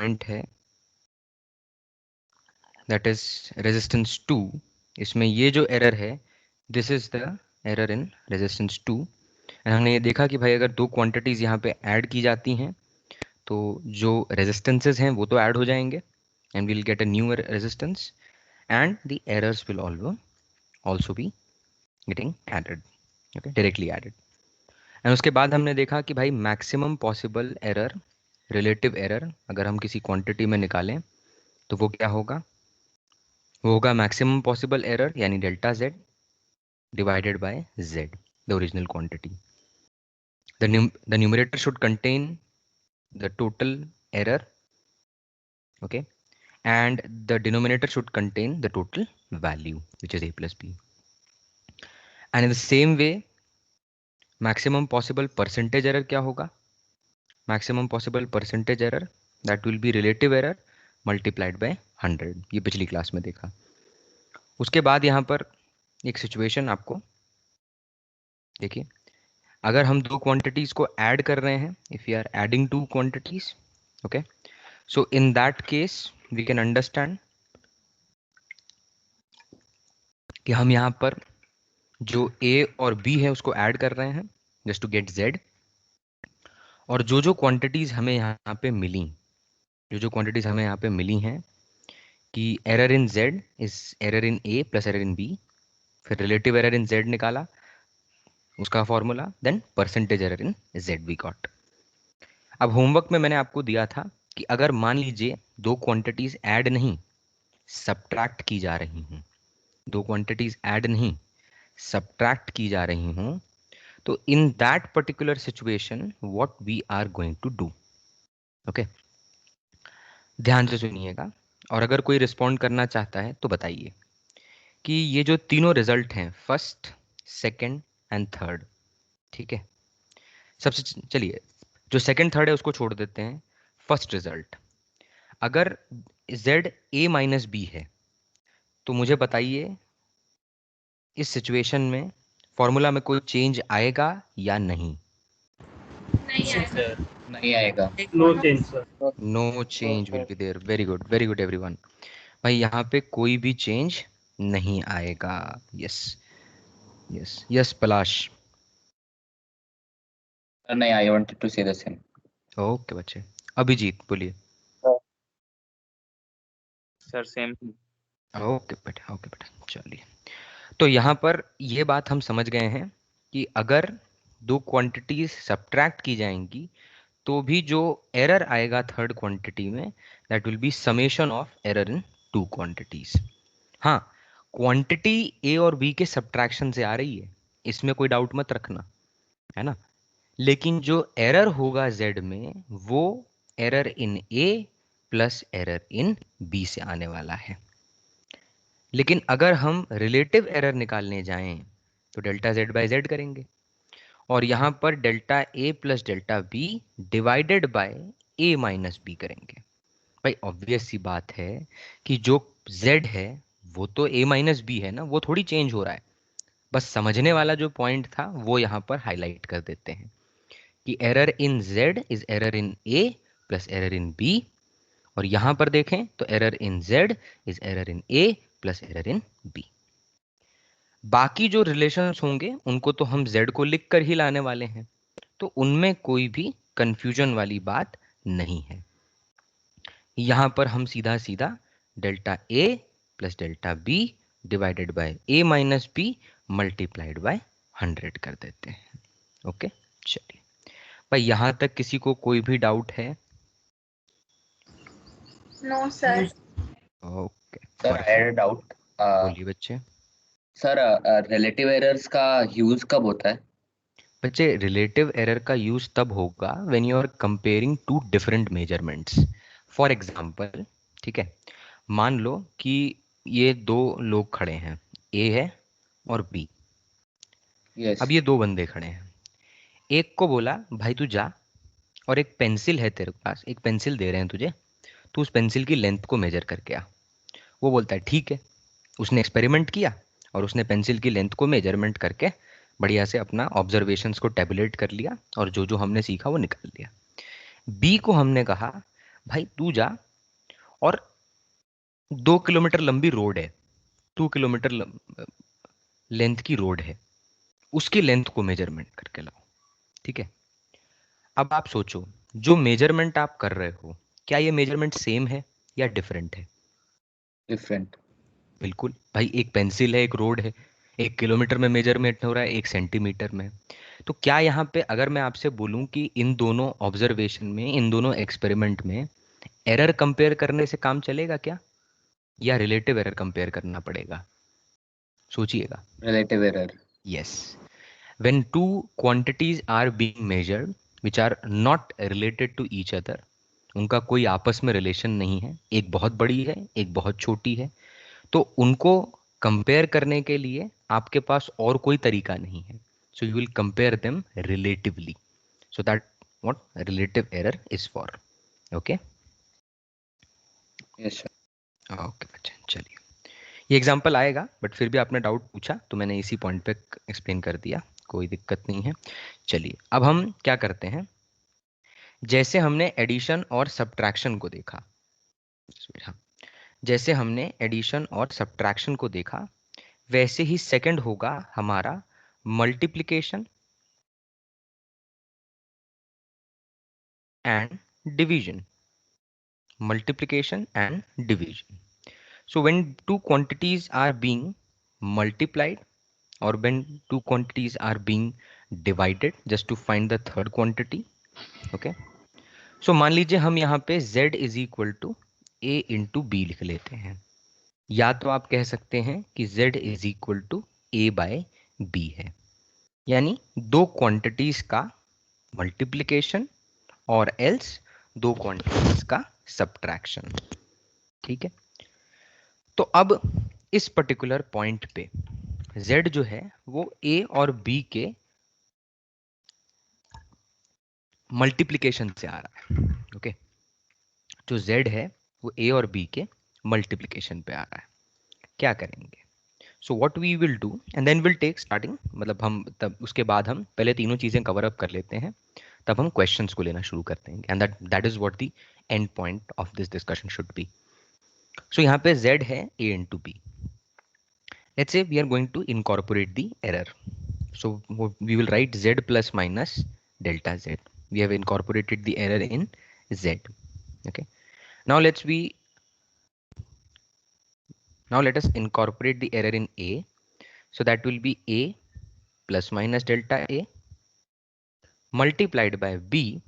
Point है that is resistance 2, इसमें ये जो एरर है this is the error in resistance 2। And हमने ये देखा कि भाई अगर दो क्वांटिटीज यहाँ पे ऐड की जाती हैं तो जो रेजिस्टेंसेस हैं वो तो ऐड हो जाएंगे and will get a new resistance and the errors will also be getting added, okay, directly added. And उसके बाद हमने देखा कि भाई maximum possible error, relative error अगर हम किसी क्वांटिटी में निकालें तो वो क्या होगा, वो होगा मैक्सिमम पॉसिबल एरर यानी delta z divided by z, the original quantity. The numerator should contain the total error, okay, and the denominator should contain the total value, which is a plus b. And in the same way, maximum possible percentage error क्या होगा, maximum possible percentage error that will be relative error multiplied by 100, ये पिछली class में देखा। उसके बाद यहाँ पर एक सिचुएशन आपको देखिए, अगर हम दो क्वांटिटीज को ऐड कर रहे हैं, if you are adding two quantities, okay, so in that case we can understand कि हम यहाँ पर जो a और b है उसको ऐड कर रहे हैं जस्ट टू गेट z, और जो जो क्वांटिटीज हमें यहाँ पे मिली, जो जो क्वांटिटीज हमें यहाँ पे मिली हैं कि error in z is error in a plus error in b, फिर रिलेटिव एरर इन z निकाला उसका formula, then percentage error in z we got. अब होमवर्क में मैंने आपको दिया था कि अगर मान लीजिए दो क्वांटिटीज ऐड नहीं सब्ट्रैक्ट की जा रही हूँ, दो क्वांटिटीज ऐड नहीं सब्ट्रैक्ट की जा रही हूँ, तो in that particular situation what we are going to do, okay, ध्यान से सुनिएगा और अगर कोई रिस्पॉन्ड करना चाहता है तो बताइए कि ये जो तीनों रिजल्ट हैं फर्स्ट, सेकंड एंड थर्ड, ठीक है, सबसे चलिए जो सेकंड थर्ड है उसको छोड़ देते हैं, फर्स्ट रिजल्ट अगर z a माइनस बी है तो मुझे बताइए इस सिचुएशन में फॉर्मूला में कोई चेंज आएगा या नहीं? नहीं आएगा। नहीं आएगा। No change sir. No change will be there. Very good everyone. भाई यहाँ पे कोई भी चेंज नहीं आएगा। Yes yes yes Palash. नहीं, I wanted to say the same. Okay बच्चे, अभिजीत बोलिए। Sir same. ओके बेटा चलिए, तो यहाँ पर ये बात हम समझ गए हैं कि अगर दो क्वांटिटीज सब्ट्रैक्ट की जाएंगी तो भी जो एरर आएगा थर्ड क्वांटिटी में that will be summation of error in two quantities. हाँ, क्वांटिटी ए और बी के सब्ट्रैक्शन से आ रही है, इसमें कोई डाउट मत रखना, है ना, लेकिन जो एरर होगा z में वो error in a plus error in b से आने वाला है। लेकिन अगर हम रिलेटिव एरर निकालने जाएं तो डेल्टा z बाय z करेंगे और यहां पर delta a plus delta b divided by a minus b करेंगे। भाई ऑब्वियस सी बात है कि जो z है वो तो a माइनस b है ना, वो थोड़ी चेंज हो रहा है। बस समझने वाला जो पॉइंट था वो यहाँ पर हाईलाइट कर देते हैं कि error in z is error in a plus error in b, और यहां पर देखें तो error in z is error in a plus error in b। बाकी जो रिलेशंस होंगे उनको तो हम z को लिख कर ही लाने वाले हैं, तो उनमें कोई भी कंफ्यूजन वाली बात नहीं है। यहां पर हम सीधा सीधा delta a plus delta b divided by a minus b multiplied by 100 कर देते हैं। ओके चलिए भाई, यहां तक किसी को कोई भी डाउट है? No sir. Okay sir I had a doubt. बोलिए बच्चे। सर रिलेटिव एरर्स का यूज कब होता है? बच्चे रिलेटिव एरर का यूज तब होगा when you are comparing two different measurements. For example, ठीक है, मान लो कि ये दो लोग खड़े हैं, ए है और बी। यस। अब ये दो बंदे खड़े हैं, एक को बोला भाई तू जा, और एक पेंसिल है तेरे पास, एक पेंसिल दे रहे हैं तुझे, तू उस पेंसिल की लेंथ को मेजर करके आ। वो बोलता है ठीक है, उसने एक्सपेरिमेंट किया और उसने पेंसिल की लेंथ को मेजरमेंट करके बढ़िया से अपना ऑब्जर्वेशंस को टेबुलेट कर लिया और जो जो हमने सीखा वो निकाल लिया। बी को हमने कहा भाई तू जा और 2 किलोमीटर लंबी रोड है, 2 किलोमीटर लेंथ की रोड है, उसकी लेंथ को मेजरमेंट करके लाओ। ठीक है, अब आप सोचो जो मेजरमेंट आप कर रहे हो, क्या ये मेजरमेंट सेम है या डिफरेंट है? डिफरेंट। बिल्कुल भाई, एक पेंसिल है, एक रोड है, 1 किलोमीटर में मेजरमेंट हो रहा है, 1 सेंटीमीटर में। तो क्या यहाँ पे अगर मैं आपसे बोलूं कि इन दोनों ऑब्जर्वेशन में, इन दोनों एक्सपेरिमेंट में एरर कंपेयर करने से काम चलेगा क्या, या रिलेटिव एरर कंपेयर करना पड़ेगा? सोचिएगा। Relative error. Yes, when two quantities are being measured which are not related to each other, उनका कोई आपस में रिलेशन नहीं है, एक बहुत बड़ी है, एक बहुत छोटी है, तो उनको कंपेयर करने के लिए आपके पास और कोई तरीका नहीं है। So you will compare them relatively, so that what relative error is for. Okay yes sir. Okay बच्चे, चलिए ये एग्जांपल आएगा, बट फिर भी आपने डाउट पूछा तो मैंने इसी पॉइंट पे एक्सप्लेन कर दिया, कोई दिक्कत नहीं है। चलिए अब हम क्या करते हैं, जैसे हमने एडिशन और सब्ट्रैक्शन को देखा, हाँ, जैसे हमने एडिशन और सब्ट्रैक्शन को देखा, वैसे ही सेकंड होगा हमारा multiplication and division. multiplication and division. So when two quantities are being multiplied or when two quantities are being divided just to find the third quantity, okay, so मान लीजिए हम यहाँ पे z is equal to a into b लिख लेते हैं, या तो आप कह सकते हैं कि z is equal to a by b है, यानी दो क्वांटिटीज का मल्टीप्लिकेशन और एल्स दो क्वांटिटीज का सब्ट्रैक्शन। ठीक है, तो अब इस पर्टिकुलर पॉइंट पे z जो है वो a और b के मल्टीप्लिकेशन से आ रहा है। ओके, जो z है वो a और b के मल्टीप्लिकेशन पे आ रहा है। क्या करेंगे? So what we will do and then will take starting, मतलब हम तब उसके बाद हम पहले तीनों चीजें कवर अप कर लेते हैं, तब हम क्वेश्चंस को लेना शुरू करते हैं, and that is what the end point of this discussion should be. So यहाँ पे z है a into b। Let's say we are going to incorporate the error. So we will write z plus minus delta z. We have incorporated the error in z. Okay. Now let us incorporate the error in a. So that will be a plus minus delta a multiplied by b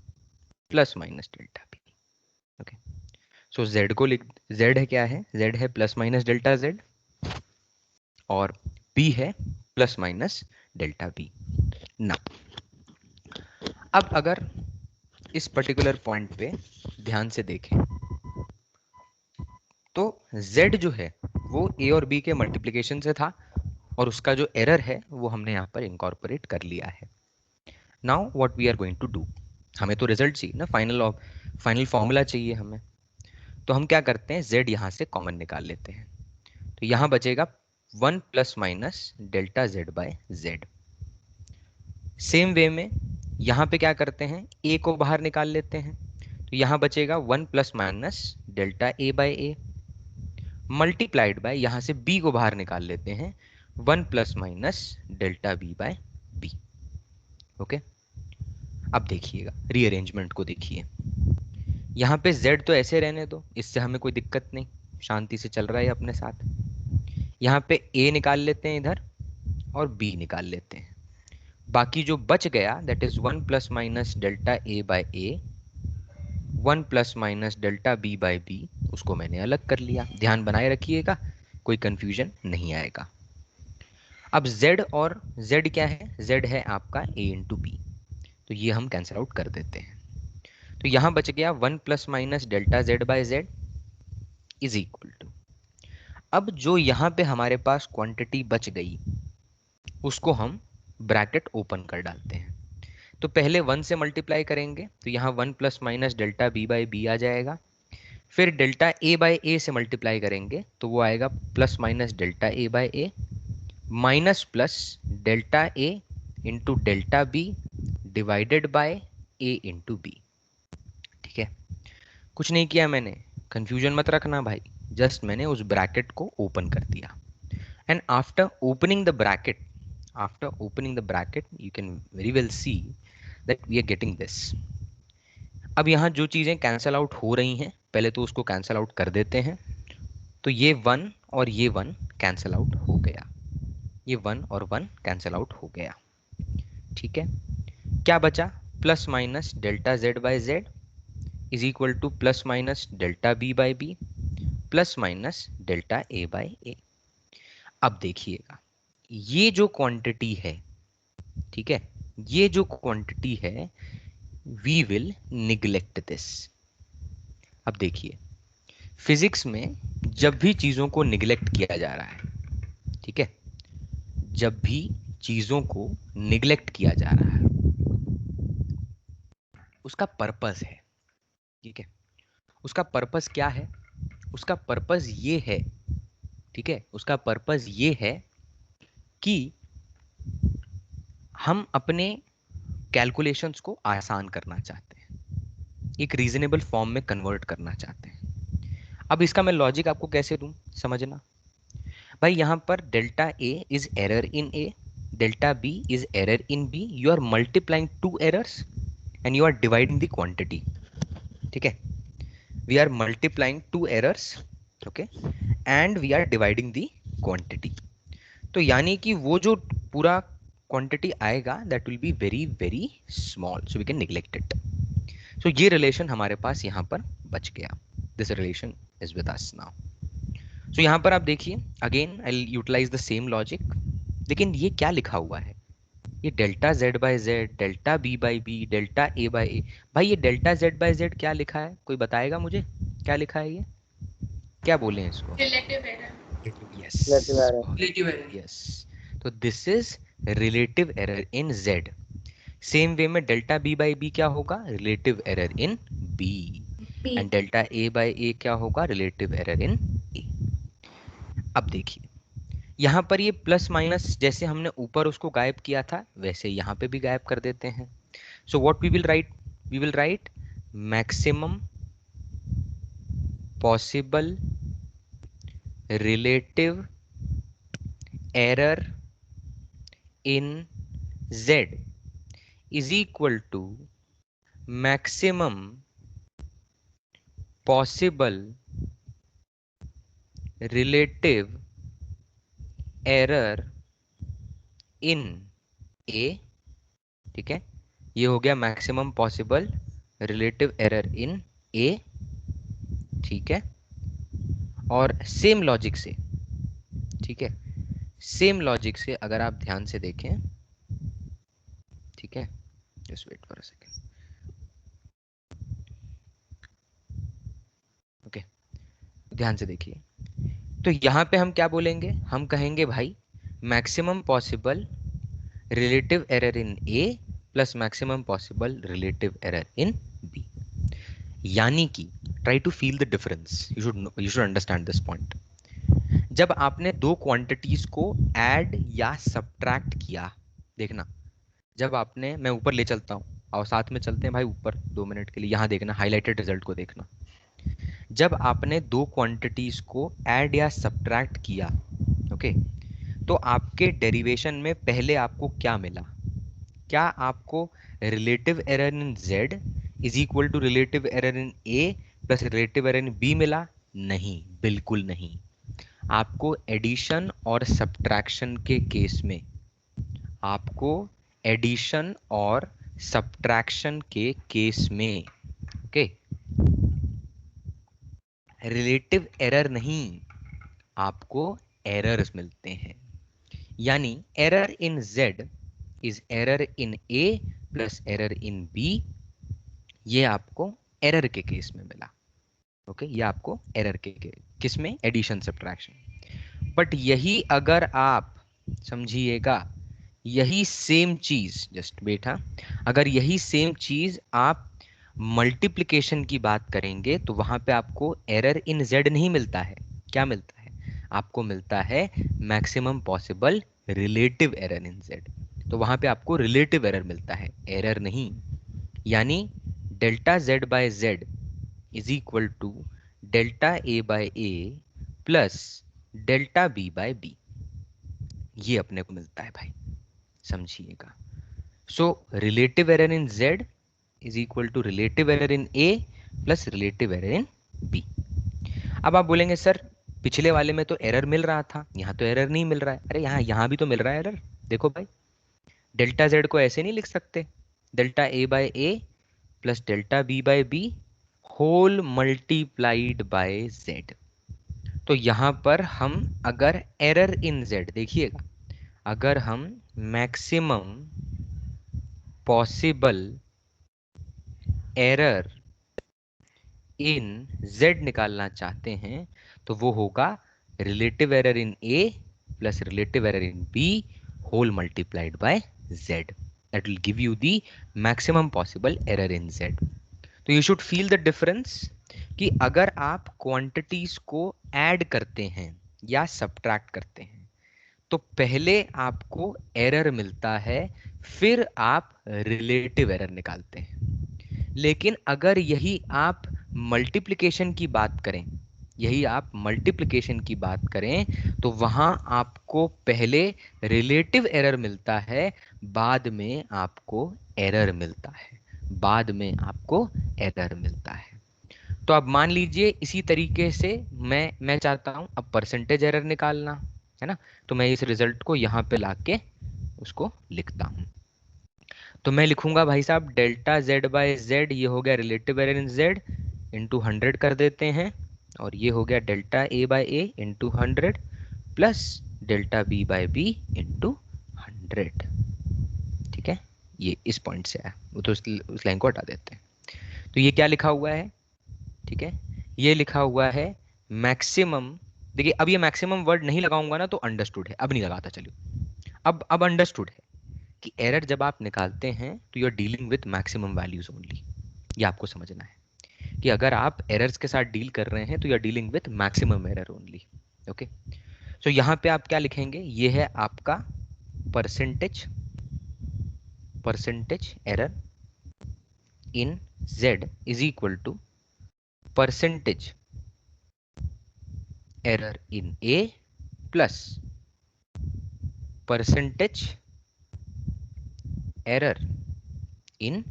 plus minus delta b. Okay. So z को लिख, z है क्या है? z है plus minus delta z और b है plus minus delta B. ना अब अगर इस पर्टिकुलर पॉइंट पे ध्यान से देखें तो z जो है वो a और b के मल्टीप्लिकेशन से था और उसका जो एरर है वो हमने यहाँ पर इनकॉर्पोरेट कर लिया है। Now what we are going to do, हमें तो रिजल्ट चाहिए ना, फाइनल फॉर्मूला चाहिए हमें, तो हम क्या करते हैं, z यहाँ से कॉमन निकाल लेते हैं, तो यहाँ बचेगा 1 plus minus delta z by z. Same way में यहाँ पे क्या करते हैं, a को बाहर निकाल लेते हैं, तो यहाँ बचेगा 1 plus minus delta a by a multiplied by, यहाँ से b को बाहर निकाल लेते हैं, 1 plus minus delta b by b. Okay, अब देखिएगा रीअरेंजमेंट को, देखिए यहाँ पे z तो ऐसे रहने दो, इससे हमें कोई दिक्कत नहीं, शांति से चल रहा है अपने साथ। यहाँ पे a निकाल लेते हैं इधर और b निकाल लेते हैं, बाकी जो बच गया that is 1 plus minus delta a by a, 1 plus minus delta b by b, उसको मैंने अलग कर लिया। ध्यान बनाए रखिएगा, कोई कंफ्यूजन नहीं आएगा। अब z और z क्या है, z है आपका a इंटू बी, तो ये हम कैंसिल आउट कर देते हैं, तो यहाँ बच गया 1 plus minus delta z by z is equal to, अब जो यहाँ पे हमारे पास क्वांटिटी बच गई उसको हम ब्रैकेट ओपन कर डालते हैं, तो पहले 1 से मल्टीप्लाई करेंगे तो यहाँ 1 plus minus delta b by b आ जाएगा, फिर डेल्टा ए बाई ए से मल्टीप्लाई करेंगे तो वो आएगा plus minus delta a by a minus plus delta a into delta b divided by a into b. ठीक है, कुछ नहीं किया मैंने, कंफ्यूजन मत रखना भाई, जस्ट मैंने उस ब्रैकेट को ओपन कर दिया। And after opening the bracket, after opening the bracket you can very well see that we are getting this. अब यहाँ जो चीज़ें कैंसल आउट हो रही हैं पहले तो उसको कैंसल आउट कर देते हैं। तो ये 1 और ये 1 कैंसल आउट हो गया, ये 1 और 1 कैंसल आउट हो गया। ठीक है, क्या बचा? Plus minus delta z by z is equal to plus minus delta b by b plus minus delta a by a. अब देखिएगा ये जो क्वांटिटी है, ठीक है, ये जो क्वांटिटी है वी विल निग्लेक्ट दिस। अब देखिए फिजिक्स में जब भी चीजों को निग्लेक्ट किया जा रहा है, ठीक है, जब भी चीजों को निग्लेक्ट किया जा रहा है उसका पर्पस है। ठीक है, उसका पर्पस क्या है? उसका पर्पस ये है, ठीक है, उसका पर्पस ये है कि हम अपने कैलकुलेशंस को आसान करना चाहते हैं, एक रीजनेबल फॉर्म में कन्वर्ट करना चाहते हैं। अब इसका मैं लॉजिक आपको कैसे दूं, समझना भाई। यहां पर delta a is error in a, delta b is error in b, you are multiplying two errors and you are dividing the quantity. ठीक है, we are multiplying two errors, okay, and we are dividing the quantity. तो यानी कि वो जो पूरा quantity आएगा that will be very very small, so we can neglect it. So ये रिलेशन हमारे पास यहाँ पर बच गया, this relation is with us now. So यहाँ पर आप देखिए again I will utilize the same logic, लेकिन ये क्या लिखा हुआ है? ये delta z by z, delta b by b, delta a by a. भाई ये डेल्टा जेड बाई जेड क्या लिखा है, कोई बताएगा मुझे क्या लिखा है ये? क्या बोले हैं इसको? Relative error. Yes, Relative error. Relative error. Yes, तो this is relative error in z. Same way में डेल्टा बी बाई बी क्या होगा? Relative error in b. And delta a by a क्या होगा? Relative error in a. अब देखिए यहाँ पर ये प्लस माइनस जैसे हमने ऊपर उसको गायब किया था वैसे यहाँ पे भी गायब कर देते हैं। So what we will write? We will write maximum possible relative error in z is equal to maximum possible relative error in a। ठीक है, ये हो गया maximum possible relative error in a। ठीक है, और सेम लॉजिक से, ठीक है, सेम लॉजिक से अगर आप ध्यान से देखें, ठीक है, just wait for a second, okay, ध्यान से देखिए। तो यहां पे हम क्या बोलेंगे? हम कहेंगे भाई maximum possible relative error in a plus maximum possible relative error in b. यानी कि try to feel the difference, you should understand this point. जब आपने दो क्वांटिटीज को ऐड या सब्ट्रैक्ट किया, देखना, जब आपने, मैं ऊपर ले चलता हूं और साथ में चलते हैं भाई ऊपर 2 मिनट के लिए, यहां देखना हाईलाइटेड रिजल्ट को देखना। जब आपने दो क्वांटिटीज को ऐड या सब्ट्रैक्ट किया, ओके, तो आपके डेरिवेशन में पहले आपको क्या मिला? क्या आपको relative error in z is equal to relative error in a plus relative error in b मिला? नहीं, बिल्कुल नहीं। आपको एडिशन और सब्ट्रैक्शन के केस में, आपको एडिशन और सब्ट्रैक्शन के केस में, ओके, रिलेटिव एरर नहीं, आपको एरर्स मिलते हैं। यानी error in z is error in a plus error in b, ये आपको एरर के केस में मिला। ओके, ये आपको एरर के किस में? Addition subtraction. बट यही अगर आप समझिएगा, यही सेम चीज, जस्ट बेटा, अगर यही सेम चीज आप मल्टीप्लिकेशन की बात करेंगे तो वहां पे आपको एरर इन z नहीं मिलता है। क्या मिलता है? आपको मिलता है maximum possible relative error in z। तो वहां पे आपको रिलेटिव एरर मिलता है, एरर नहीं। यानी delta z by z is equal to delta a by a plus delta b by b, ये अपने को मिलता है भाई, समझिएगा। So relative error in z is equal to relative error in a plus relative error in b। अब आप बोलेंगे सर पिछले वाले में तो एरर मिल रहा था, यहाँ तो एरर नहीं मिल रहा है। अरे यहाँ भी तो मिल रहा है एरर। देखो भाई, डेल्टा z को ऐसे नहीं लिख सकते, delta a by a plus delta b by b whole multiplied by z। तो यहाँ पर हम अगर एरर इन z, देखिएगा, अगर हम maximum possible error in z निकालना चाहते हैं तो वो होगा relative error in a plus relative error in b whole multiplied by z। That will give you the maximum possible error in z। तो you should feel the difference कि अगर आप क्वांटिटीज को ऐड करते हैं या सब्ट्रैक्ट करते हैं तो पहले आपको एरर मिलता है, फिर आप रिलेटिव एरर निकालते हैं। लेकिन अगर यही आप मल्टीप्लिकेशन की बात करें, यही आप मल्टीप्लिकेशन की बात करें तो वहां आपको पहले रिलेटिव एरर मिलता है, बाद में आपको एरर मिलता है, बाद में आपको एरर मिलता है। तो अब मान लीजिए इसी तरीके से मैं चाहता हूं अब परसेंटेज एरर निकालना है ना, तो मैं इस रिजल्ट को यहाँ पे लाके उसको लिखता हूँ। तो मैं लिखूंगा भाई साहब डेल्टा z बाय z, ये हो गया relative error in z into 100 कर देते हैं, और ये हो गया delta a by a into 100 plus delta b by b into 100। ठीक है, ये इस पॉइंट से आया, वो तो उस लाइन को हटा देते हैं। तो ये क्या लिखा हुआ है, ठीक है, ये लिखा हुआ है मैक्सिमम। देखिए अब ये मैक्सिमम वर्ड नहीं लगाऊंगा ना तो अंडरस्टूड है, अब नहीं लगाता, चलिए अब अंडरस्टूड है कि एरर जब आप निकालते हैं तो you are dealing with maximum values only. ये आपको समझना है कि अगर आप एरर्स के साथ डील कर रहे हैं तो you are dealing with maximum error only. Okay, so यहाँ पे आप क्या लिखेंगे, ये है आपका percentage error in z is equal to percentage error in a plus percentage error in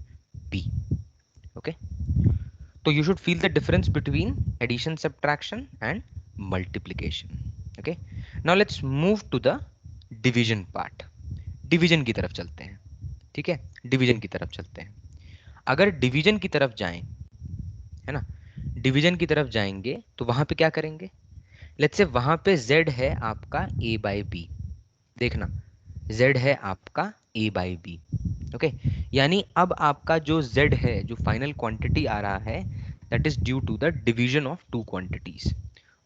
b। Okay, तो you should feel the difference between addition, subtraction and multiplication. Okay, now let's move to the division part. Division की तरफ चलते हैं, ठीक है, division की तरफ चलते हैं। अगर डिवीजन की तरफ जाएं, है ना, डिवीजन की तरफ जाएंगे तो वहां पे क्या करेंगे, लेट्स से वहां पे z है आपका a बाई बी, देखना z है आपका a बाई बी। ओके, यानी अब आपका जो z है, जो फाइनल क्वांटिटी आ रहा है, that is due to the division of two quantities,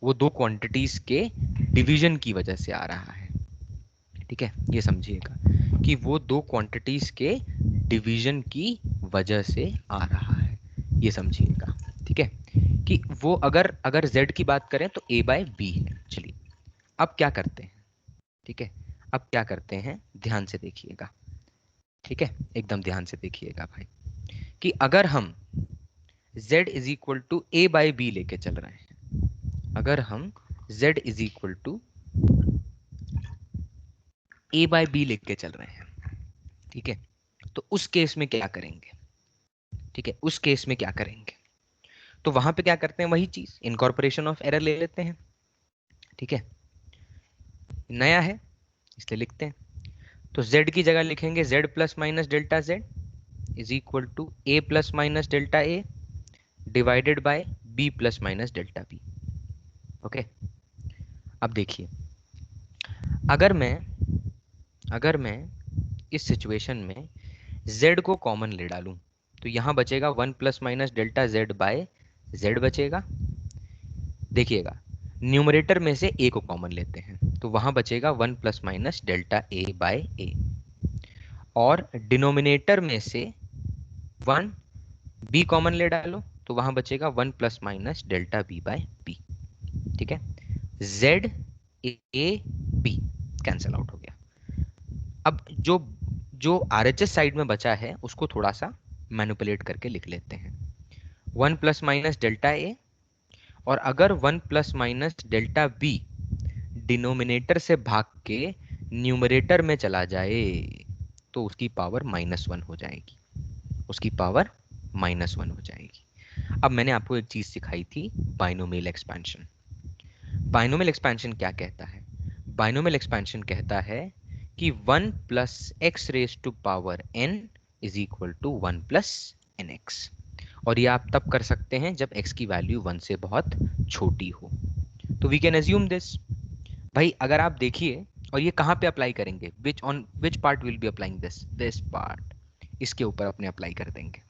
वो दो क्वांटिटीज के डिवीजन की वजह से आ रहा है। ठीक है, ये समझिएगा कि वो दो क्वांटिटीज के डिवीजन की वजह से आ रहा है, ये समझिएगा। ठीक है, कि वो अगर z की बात करें तो a बाय बी है। चलिए अब क्या करते हैं, ठीक है, अब क्या करते हैं, ध्यान से देखिएगा, ठीक है, एकदम ध्यान से देखिएगा भाई, कि अगर हम z is equal to a by b लेके चल रहे हैं, अगर हम z is equal to a by b लेके चल रहे हैं, ठीक है, तो उस केस में क्या करेंगे, ठीक है, उस केस में क्या करेंगे, तो वहां पे क्या करते हैं, वही चीज इनकॉर्पोरेशन ऑफ एरर ले लेते हैं। ठीक है, नया है इसलिए लिखते हैं, तो z की जगह लिखेंगे z plus minus delta z is equal to a plus minus delta a divided by b plus minus delta b। Okay, अब देखिए, अगर मैं इस सिचुएशन में z को कॉमन ले डालूं तो यहां बचेगा 1 plus minus delta z by z बचेगा। देखिएगा न्यूमरेटर में से a को कॉमन लेते हैं तो वहां बचेगा 1 plus minus delta a by a, और डिनोमिनेटर में से 1 b कॉमन ले डालो तो वहां बचेगा 1 plus minus delta b by b। ठीक है, z a b cancel out हो गया। अब जो RHS साइड में बचा है उसको थोड़ा सा मैनिपुलेट करके लिख लेते हैं। 1 प्लस माइनस डेल्टा ए, और अगर 1 plus minus delta b denominator से भाग के न्यूमरेटर में चला जाए तो उसकी पावर -1 हो जाएगी, उसकी पावर -1 हो जाएगी। अब मैंने आपको एक चीज सिखाई थी, बाइनोमियल एक्सपेंशन। बाइनोमियल एक्सपेंशन क्या कहता है? बाइनोमियल एक्सपेंशन कहता है कि 1 plus x raise to power n is equal to 1 plus n x. और ये आप तब कर सकते हैं जब x की वैल्यू 1 से बहुत छोटी हो। तो वी कैन एज्यूम दिस। भाई अगर आप देखिए, और ये कहाँ पे अप्लाई करेंगे, which on which part will be applying this part, इसके ऊपर अपने अप्लाई कर देंगे।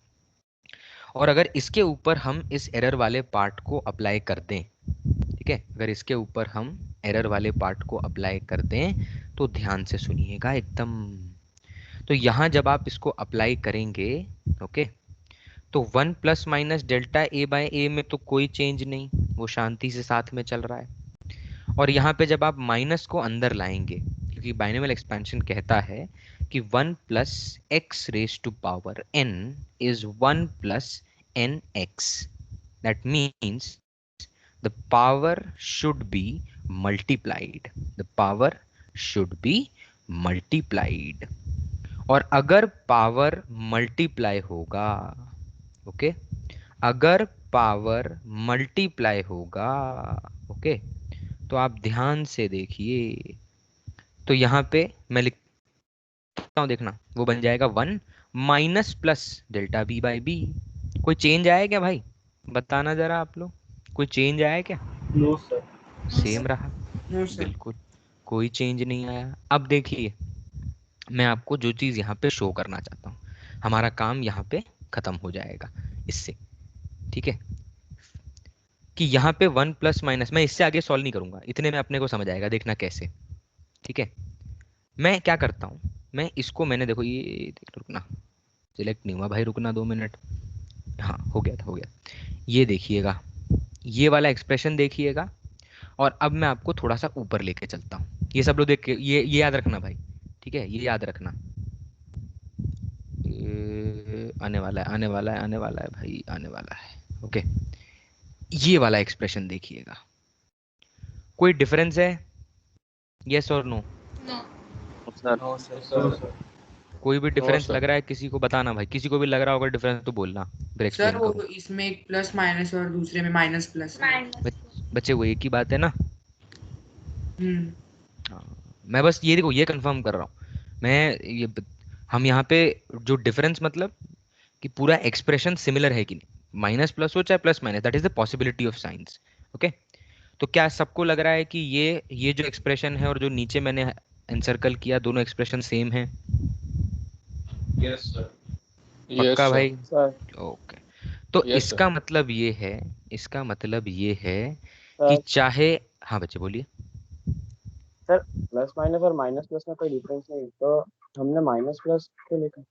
और अगर इसके ऊपर हम इस एरर वाले पार्ट को अप्लाई कर दें, ठीक है, अगर इसके ऊपर हम एरर वाले पार्ट को अप्लाई कर दें तो ध्यान से सुनिएगा एकदम। तो यहाँ जब आप इसको अप्लाई करेंगे, ओके, तो 1 plus minus delta a by ए में तो कोई चेंज नहीं, वो शांति से साथ में चल रहा है। और यहाँ पे जब आप माइनस को अंदर लाएंगे, क्योंकि बाइनोमियल एक्सपेंशन कहता है कि 1 plus x raise to power n is 1 plus n x, that means the power should be multiplied, the power should be multiplied। और अगर पावर मल्टीप्लाई होगा, ओके, अगर पावर मल्टीप्लाई होगा, ओके, तो आप ध्यान से देखिए, तो यहां पे मैं लिखता हूं, देखना, वो बन जाएगा 1 minus plus delta b by b. कोई चेंज आया क्या भाई? बताना जरा आप लोग, कोई चेंज आया क्या? No sir. सेम रहा, नो सर। बिल्कुल कोई चेंज नहीं आया। अब देखिए, मैं आपको जो चीज यहाँ पे शो करना चाहता हूँ, हमारा काम यहाँ पे खत्म हो जाएगा इससे, ठीक है, कि यहाँ पे 1 प्लस माइनस, मैं इससे आगे सॉल्व नहीं करूंगा, इतने में अपने को समझ आएगा, देखना कैसे, ठीक है। मैं क्या करता हूँ, मैं इसको, मैंने देखो ये, रुकना, सिलेक्ट नहीं हुआ भाई, रुकना 2 मिनट, हाँ हो गया था, हो गया। ये देखिएगा, ये वाला एक्सप्रेशन देखिएगा, और अब मैं आपको थोड़ा सा ऊपर लेके चलता हूँ। ये सब लोग देख के ये याद रखना भाई, ठीक है, ये याद रखना, ये आने वाला है, आने वाला है, आने वाला है भाई, आने वाला है, ओके। ये वाला एक्सप्रेशन देखिएगा, कोई डिफरेंस है, यस और नो? No sir. सर कोई भी नो डिफरेंस सर। लग रहा है किसी को? बताना भाई, किसी को भी लग रहा होगा डिफरेंस तो बोलना, फिर सर एक्सप्लेन वो करूँ। इसमें एक प्लस माइनस और दूसरे में माइनस प्लस है। बच्चे वो एक ही बात है ना। हम्म। हाँ, मैं बस ये देखो, ये कंफर्म कर रहा हूँ मैं, हम यहाँ पे जो डिफरेंस मतलब कि पूरा एक्सप्रेशन सिमिलर है कि नहीं, माइनस प्लस हो चाहे plus minus, that is the possibility of science, okay. तो क्या सबको लग रहा है कि ये जो एक्सप्रेशन है और जो नीचे मैंने एनसर्कल किया, दोनों एक्सप्रेशन सेम है? Yes sir. पक्का भाई? सर। ओके। तो यस सर। इसका मतलब ये है, इसका मतलब ये है कि सर चाहे, हाँ बच्चे बोलिए। सर प्लस माइनस और माइनस प्लस में कोई डिफरेंस नहीं, तो हमने माइनस प्लस क्यों लिखा?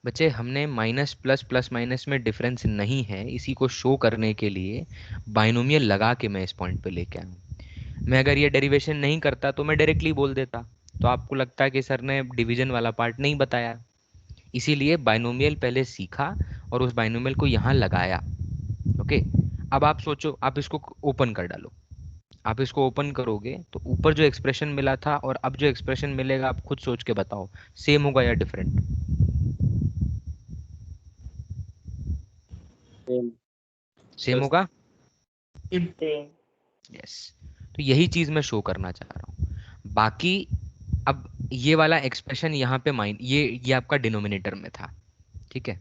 बच्चे हमने माइनस प्लस, प्लस माइनस में डिफरेंस नहीं है, इसी को शो करने के लिए बाइनोमियल लगा के मैं इस पॉइंट पे लेके आया हूँ। मैं अगर ये डेरिवेशन नहीं करता तो मैं डायरेक्टली बोल देता, तो आपको लगता है कि सर ने डिवीजन वाला पार्ट नहीं बताया, इसीलिए बाइनोमियल पहले सीखा और उस बाइनोमियल को यहाँ लगाया, ओके। अब आप सोचो, आप इसको ओपन कर डालो, आप इसको ओपन करोगे तो ऊपर जो एक्सप्रेशन मिला था और अब जो एक्सप्रेशन मिलेगा, आप खुद सोच के बताओ, सेम होगा या डिफरेंट? सेम। सेम होगा, सेम। यस। तो यही चीज मैं शो करना चाह रहा हूँ। बाकी अब ये वाला एक्सप्रेशन यहाँ पे माइन, ये आपका डिनोमिनेटर में था, ठीक है।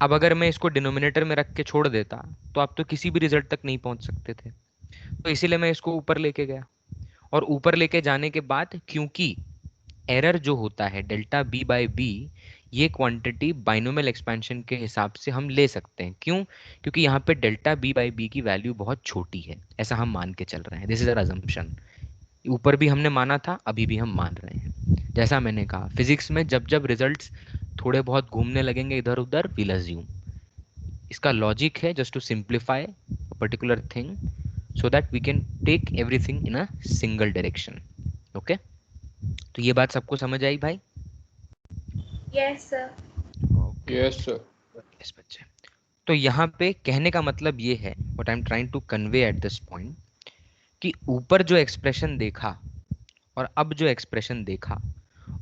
अब अगर मैं इसको डिनोमिनेटर में रख के छोड़ देता तो आप तो किसी भी रिजल्ट तक नहीं पहुंच सकते थे, तो इसीलिए मैं इसको ऊपर लेके गया। और ऊपर लेके जाने के बाद, क्योंकि एरर जो होता है डेल्टा बी बाई बी, ये क्वांटिटी बाइनोमियल एक्सपेंशन के हिसाब से हम ले सकते हैं। क्यों? क्योंकि यहाँ पे डेल्टा बी बाई बी की वैल्यू बहुत छोटी है, ऐसा हम मान के चल रहे हैं, दिस इज अ अजम्पशन। ऊपर भी हमने माना था, अभी भी हम मान रहे हैं। जैसा मैंने कहा, फिजिक्स में जब जब रिजल्ट्स थोड़े बहुत घूमने लगेंगे इधर उधर, विल अज्यूम। इसका लॉजिक है just to simplify particular thing so that we can take everything in a single direction, okay. तो ये बात सबको समझ आई भाई? Yes sir. Yes sir. Yes बच्चे। तो यहाँ पे कहने का मतलब ये है, what I am trying to convey at this point, कि ऊपर जो एक्सप्रेशन देखा और अब जो एक्सप्रेशन देखा,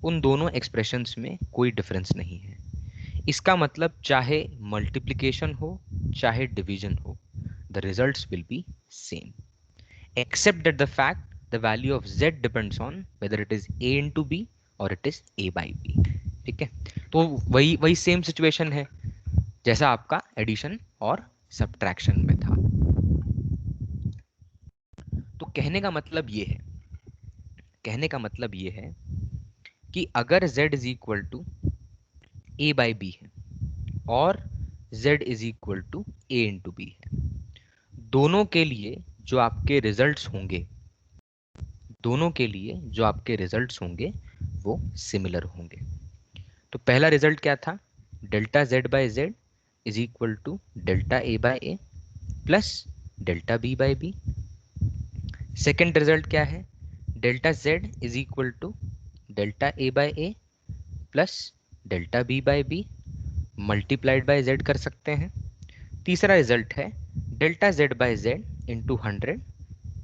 उन दोनों एक्सप्रेशंस में कोई डिफरेंस नहीं है। इसका मतलब चाहे मल्टीप्लिकेशन हो चाहे डिवीजन हो, the results will be same, except that the fact the value of z depends on whether it is a into b or it is a by b। ठीक है, तो वही वही सेम सिचुएशन है जैसा आपका एडिशन और सब्ट्रैक्शन में था। तो कहने का मतलब ये है, कहने का मतलब ये है कि अगर z is equal to a by b है और z is equal to a into b है, दोनों के लिए जो आपके रिजल्ट्स होंगे, दोनों के लिए जो आपके रिजल्ट्स होंगे वो सिमिलर होंगे। तो पहला रिजल्ट क्या था, delta z by z is equal to delta a by a plus delta b by b. Second result क्या है, delta z is equal to delta a by a plus delta b by b multiplied by z कर सकते हैं। तीसरा result है delta z by z into 100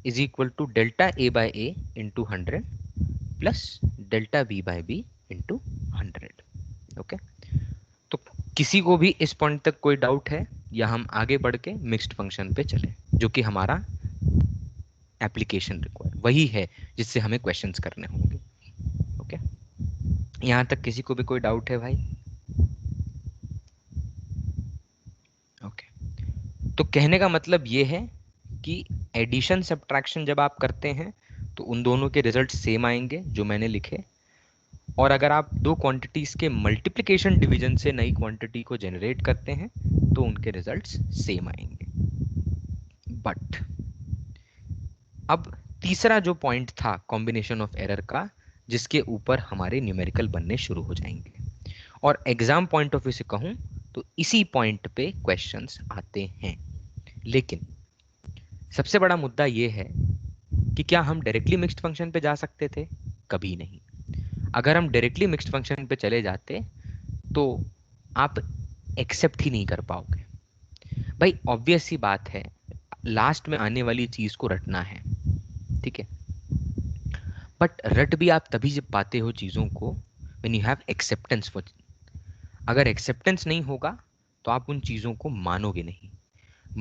is equal to delta a by a into 100 plus delta b by b into 100। Okay, तो किसी को भी इस पॉइंट तक कोई डाउट है, या हम आगे बढ़ के मिक्स्ड फंक्शन पे चले, जो कि हमारा एप्लीकेशन रिक्वायर वही है जिससे हमें क्वेश्चंस करने होंगे। ओके, यहाँ तक किसी को भी कोई डाउट है भाई? ओके, तो कहने का मतलब ये है कि एडिशन सब्ट्रैक्शन जब आप करते हैं तो उन दोनों के रिजल्ट सेम आएंगे जो मैंने लिखे, और अगर आप दो क्वांटिटीज के मल्टीप्लिकेशन डिवीजन से नई क्वांटिटी को जनरेट करते हैं तो उनके रिजल्ट्स सेम आएंगे। बट अब तीसरा जो पॉइंट था कॉम्बिनेशन ऑफ एरर का, जिसके ऊपर हमारे न्यूमेरिकल बनने शुरू हो जाएंगे, और एग्जाम पॉइंट ऑफ व्यू से कहूं तो इसी पॉइंट पे क्वेश्चंस आते हैं। लेकिन सबसे बड़ा मुद्दा ये है कि क्या हम डायरेक्टली मिक्स्ड फंक्शन पे जा सकते थे? कभी नहीं। अगर हम डायरेक्टली मिक्स्ड फंक्शन पे चले जाते तो आप एक्सेप्ट ही नहीं कर पाओगे। भाई ऑब्वियस सी बात है, लास्ट में आने वाली चीज को रटना है, ठीक है, बट रट भी आप तभी जब पाते हो चीजों को when you have acceptance for. अगर एक्सेप्टेंस नहीं होगा तो आप उन चीजों को मानोगे नहीं,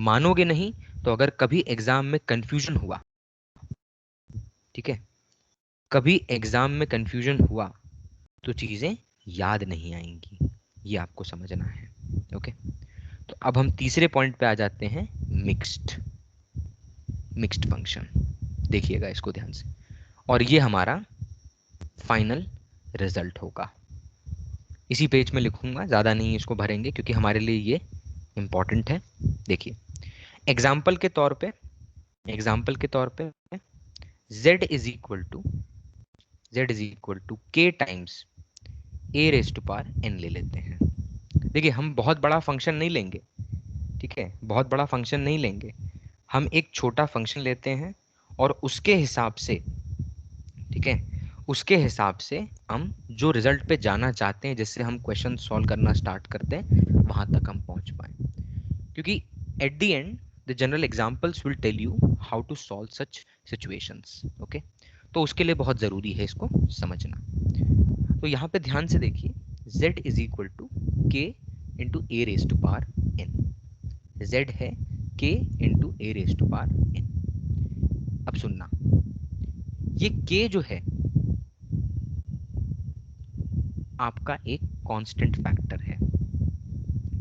मानोगे नहीं तो अगर कभी एग्जाम में कंफ्यूजन हुआ, ठीक है, कभी एग्जाम में कंफ्यूजन हुआ तो चीजें याद नहीं आएंगी, ये आपको समझना है। ओके, तो अब हम तीसरे पॉइंट पे आ जाते हैं, मिक्स्ड फंक्शन। देखिएगा इसको ध्यान से, और ये हमारा फाइनल रिजल्ट होगा। इसी पेज में लिखूंगा, ज़्यादा नहीं इसको भरेंगे क्योंकि हमारे लिए ये इंपॉर्टेंट है। देखिए एग्जाम्पल के तौर पे z is equal to k times a raise to power n ले लेते हैं। देखिए हम बहुत बड़ा फंक्शन नहीं लेंगे, ठीक है, बहुत बड़ा फंक्शन नहीं लेंगे, हम एक छोटा फंक्शन लेते हैं और उसके हिसाब से, ठीक है, उसके हिसाब से हम जो रिजल्ट पे जाना चाहते हैं, जिससे हम क्वेश्चन सॉल्व करना स्टार्ट करते हैं, वहां तक हम पहुंच पाए। क्योंकि at the end the general examples will tell you how to solve such situations. Okay, तो उसके लिए बहुत जरूरी है इसको समझना। तो यहाँ पे ध्यान से देखिए, z is equal to k into a raise to power n। z है k into a raise to power n। अब सुनना, ये k जो है आपका एक कांस्टेंट फैक्टर है,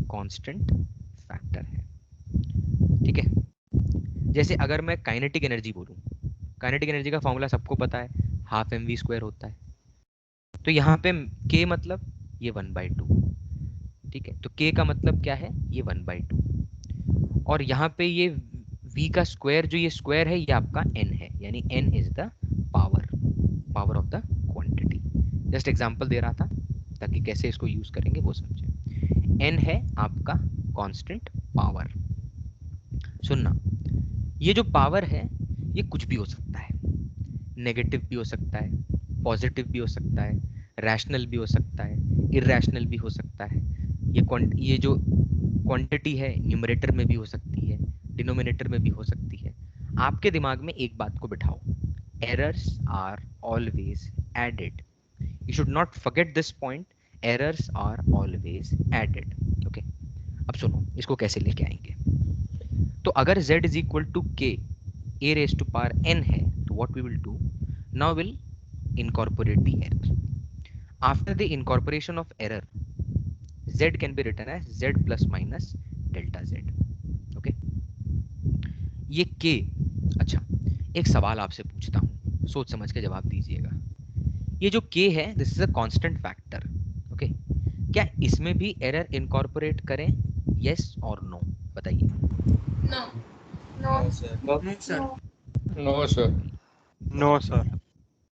कांस्टेंट फैक्टर है, ठीक है। जैसे अगर मैं काइनेटिक एनर्जी बोलूं, काइनेटिक एनर्जी का फॉर्मूला सबको पता है, हाफ mv स्क्वायर होता है। तो यहाँ पे k मतलब ये 1/2, ठीक है, तो k का मतलब क्या है, ये 1/2, और यहाँ पे ये v का स्क्वायर, जो ये स्क्वायर है, ये आपका n है, यानी n is the power of the quantity. Just example दे रहा था ताकि कैसे इसको यूज करेंगे वो समझे। n है आपका कांस्टेंट पावर। सुनना, ये जो पावर है ये कुछ भी हो सकता है, नेगेटिव भी हो सकता है, पॉजिटिव भी हो सकता है, रैशनल भी हो सकता है, इरैशनल भी हो सकता है। ये जो क्वांटिटी है न्यूमरेटर में भी हो सकती है, डिनोमिनेटर में भी हो सकती है। आपके दिमाग में एक बात को बिठाओ, errors are always added. You should not forget this point, errors are always added. Okay, अब सुनो इसको कैसे लेके आएंगे। तो अगर z is equal to k a raised to power n है, तो what we will do now, will incorporate the error. After the incorporation of error, z can be written as z plus minus delta z. Okay, ये k, अच्छा एक सवाल आपसे पूछता हूँ, सोच समझ के जवाब दीजिएगा। ये जो k है, this is a constant factor. Okay, क्या इसमें भी एरर इनकॉर्पोरेट करें, यस और नो, बताइए। No. No. No, sir. No, sir. No, sir. No sir.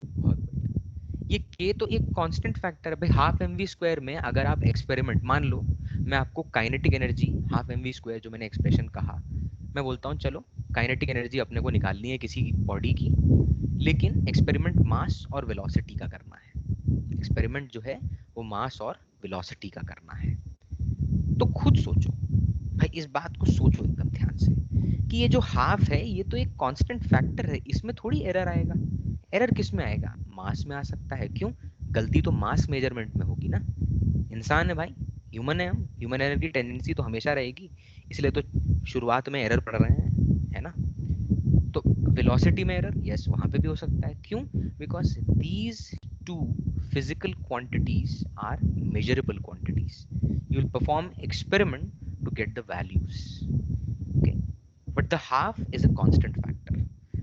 बहुत बढ़िया। ये k तो एक कांस्टेंट फैक्टर है भाई। हाफ एम वी स्क्वायर में अगर आप एक्सपेरिमेंट मान लो, मैं आपको kinetic energy half m v square जो मैंने एक्सप्रेशन कहा, मैं बोलता हूँ चलो काइनेटिक एनर्जी अपने को निकालनी है किसी बॉडी की, लेकिन एक्सपेरिमेंट मास और वेलोसिटी का करना है। एक्सपेरिमेंट जो है वो मास और वेलोसिटी का करना है। तो खुद सोचो भाई, इस बात को सोचो एकदम ध्यान से कि ये जो हाफ है ये तो एक कांस्टेंट फैक्टर है, इसमें थोड़ी एरर आएगा। एरर किस में आएगा, मास में आ सकता है। क्यों, गलती तो मास मेजरमेंट में होगी ना। इंसान है भाई, ह्यूमन है हम, ह्यूमन एरर की टेंडेंसी तो हमेशा रहेगी, इसलिए तो शुरुआत में एरर पढ़ रहे हैं, है ना। तो वेलोसिटी में एरर, यस वहां पे भी हो सकता है। क्यों, because these two physical quantities are measurable quantities. You will perform experiment to get the values. Okay, but the half is a constant factor,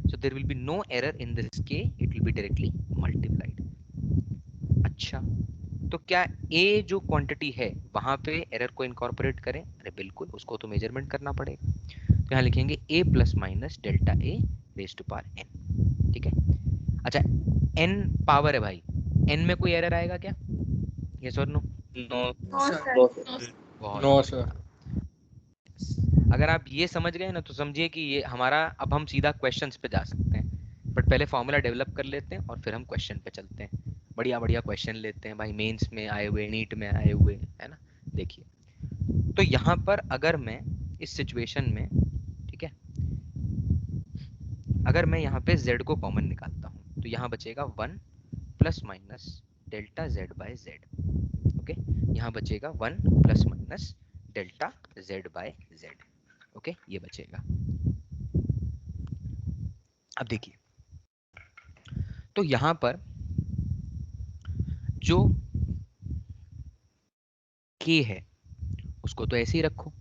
so there will be no error in this k, it will be directly multiplied. अच्छा, तो क्या a जो quantity है वहां पे error को incorporate करें, अरे बिल्कुल, उसको तो मेजरमेंट करना पड़ेगा। तो यहाँ लिखेंगे a plus minus delta a raise to power n। ठीक है, अच्छा n पावर है भाई, n में कोई एरर आएगा क्या, यस और no. No. No, sir. sir. No, No, sir. sir. बहुत No, बढ़िया। sir. अगर आप ये समझ गए ना तो समझिए कि ये हमारा, अब हम सीधा क्वेश्चंस पे जा सकते हैं। बट पहले फॉर्मूला डेवलप कर लेते हैं और फिर हम क्वेश्चन पे चलते हैं। बढ़िया बढ़िया क्वेश्चन लेते हैं भाई, मेंस में आए हुए, नीट में आए हुए, है ना। देखिए, तो यहाँ पर अगर मैं इस सिचुएशन में, ठीक है, अगर मैं यहाँ पे z को कॉमन निकालता हूँ तो यहाँ बचेगा 1 plus minus delta z by z। Okay, यहाँ बचेगा 1 plus minus delta z by z। Okay, ये बचेगा। अब देखिए, तो यहाँ पर जो k है उसको तो ऐसे ही रखो,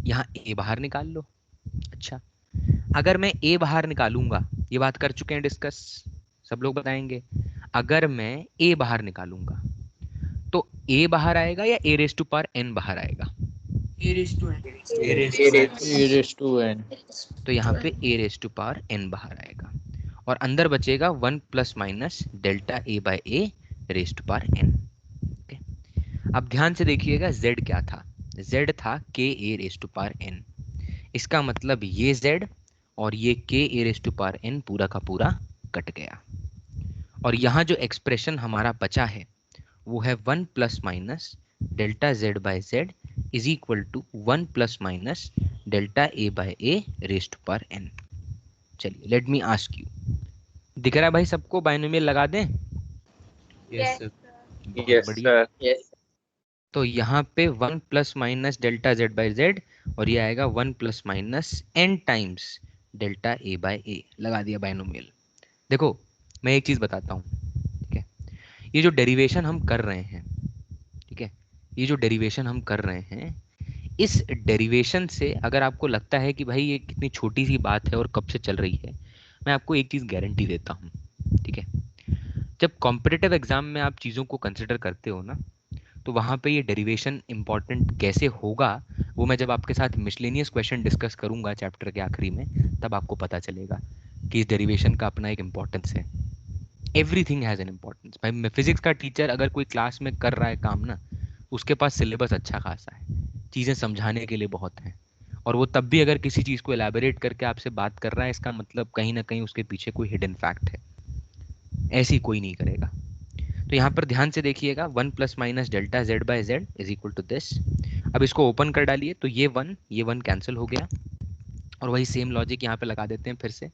यहाँ a बाहर निकाल लो। अच्छा, अगर मैं a बाहर निकालूंगा, ये बात कर चुके हैं डिस्कस, सब लोग बताएंगे। अगर मैं a बाहर निकालूंगा तो a बाहर आएगा या a raise to power n बाहर आएगा, A raised to n. A raised to n. तो यहाँ पे a raise to power n बाहर आएगा और अंदर बचेगा 1 plus minus delta a by a raise to power n। Okay, अब ध्यान से देखिएगा z क्या था, z था k a raise to power n। इसका मतलब ये z और ये k a raise to power n पूरा का पूरा कट गया, और यहाँ जो एक्सप्रेशन हमारा बचा है वो है 1 plus minus delta z by z is equal to 1 plus minus delta a by a raise to power n। चलिए, लेट मी आस्क यू, दिख रहा है भाई सबको, बाइनोमियल लगा दें। Yes, sir. बहुत Yes, बढ़िया। sir. Yes. तो यहाँ पे 1 plus minus delta z by z और ये आएगा 1 plus minus n times delta a by a, लगा दिया बाइनोमियल। देखो मैं एक चीज बताता हूँ, ठीक है, ये जो डेरिवेशन हम कर रहे हैं, ठीक है, ये जो डेरिवेशन हम कर रहे हैं, इस डेरिवेशन से अगर आपको लगता है कि भाई ये कितनी छोटी सी बात है और कब से चल रही है, मैं आपको एक चीज गारंटी देता हूँ, ठीक है, जब कॉम्पिटिटिव एग्जाम में आप चीज़ों को कंसिडर करते हो ना, तो वहाँ पे ये डेरिवेशन इंपॉर्टेंट कैसे होगा वो मैं जब आपके साथ मिसलेनियस क्वेश्चन डिस्कस करूंगा चैप्टर के आखिरी में, तब आपको पता चलेगा कि इस डेरिवेशन का अपना एक इम्पोर्टेंस है। Everything has an importance. भाई मैं फिजिक्स का टीचर अगर कोई क्लास में कर रहा है काम ना, उसके पास सिलेबस अच्छा खासा है, चीज़ें समझाने के लिए बहुत हैं, और वो तब भी अगर किसी चीज़ को एलैबोरेट करके आपसे बात कर रहा है, इसका मतलब कहीं ना कहीं उसके पीछे कोई हिडन फैक्ट है, ऐसी कोई नहीं करेगा। तो यहाँ पर ध्यान से देखिएगा, 1 plus minus delta z by z is equal to this. अब इसको ओपन कर डालिए तो ये 1 कैंसिल हो गया, और वही सेम लॉजिक यहाँ पे लगा देते हैं फिर से।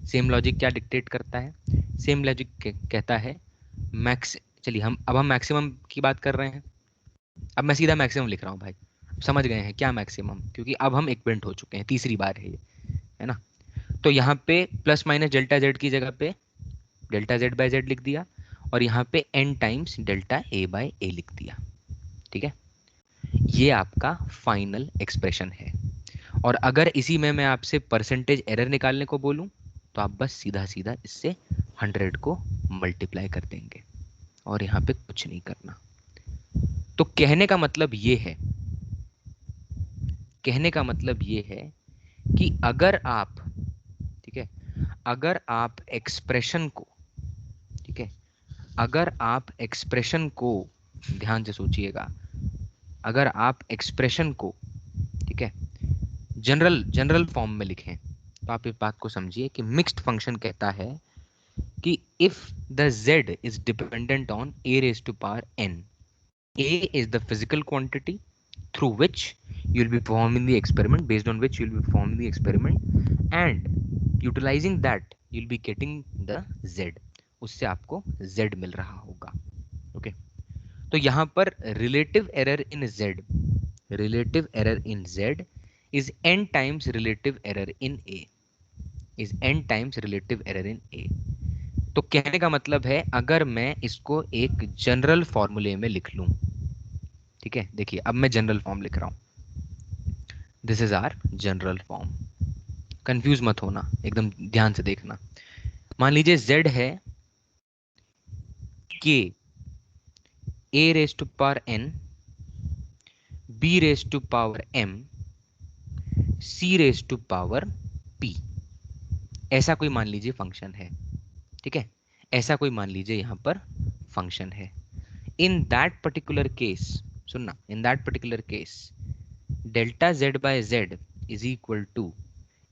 सेम लॉजिक क्या डिक्टेट करता है? सेम लॉजिक कहता है मैक्स, चलिए हम मैक्सिमम की बात कर रहे हैं। अब मैं सीधा मैक्सिमम लिख रहा हूँ भाई, समझ गए हैं क्या मैक्सिमम, क्योंकि अब हम इक्विवेलेंट हो चुके हैं, तीसरी बार है ये, है ना। तो यहाँ पे प्लस माइनस डेल्टा जेड की जगह पे डेल्टा जेड बाय जेड लिख दिया, और यहाँ पे n times delta a by ए लिख दिया, ठीक है। ये आपका फाइनल एक्सप्रेशन है। और अगर इसी में मैं आपसे परसेंटेज एरर निकालने को बोलूं तो आप बस सीधा सीधा इससे 100 को मल्टीप्लाई कर देंगे, और यहाँ पे कुछ नहीं करना। तो कहने का मतलब ये है, कहने का मतलब ये है कि अगर आप, ठीक है, अगर आप एक्सप्रेशन को, ठीक है, अगर आप एक्सप्रेशन को ध्यान से सोचिएगा, अगर आप एक्सप्रेशन को, ठीक है, जनरल फॉर्म में लिखें तो आप इस बात को समझिए कि मिक्स्ड फंक्शन कहता है कि if the z is dependent on a raised to power n, a is the physical quantity through which you will be performing the experiment, based on which you will be performing the experiment, and utilizing that you will be getting the z, उससे आपको z मिल रहा होगा, okay. तो यहाँ पर relative error in z, relative error in z is n times relative error in a, is n times relative error in a। तो कहने का मतलब है अगर मैं इसको एक जनरल फॉर्मूले में लिख लूं, ठीक है, देखिए अब मैं जनरल फॉर्म लिख रहा हूं, this is our general form, confuse मत होना, एकदम ध्यान से देखना। मान लीजिए z है k a raised to power n, b raised to power m, c raised to power p, ऐसा कोई मान लीजिए फंक्शन है, ठीक है, ऐसा कोई मान लीजिए यहां पर फंक्शन है। इन दैट पर्टिकुलर केस, सुनना, in that particular case delta z by z is equal to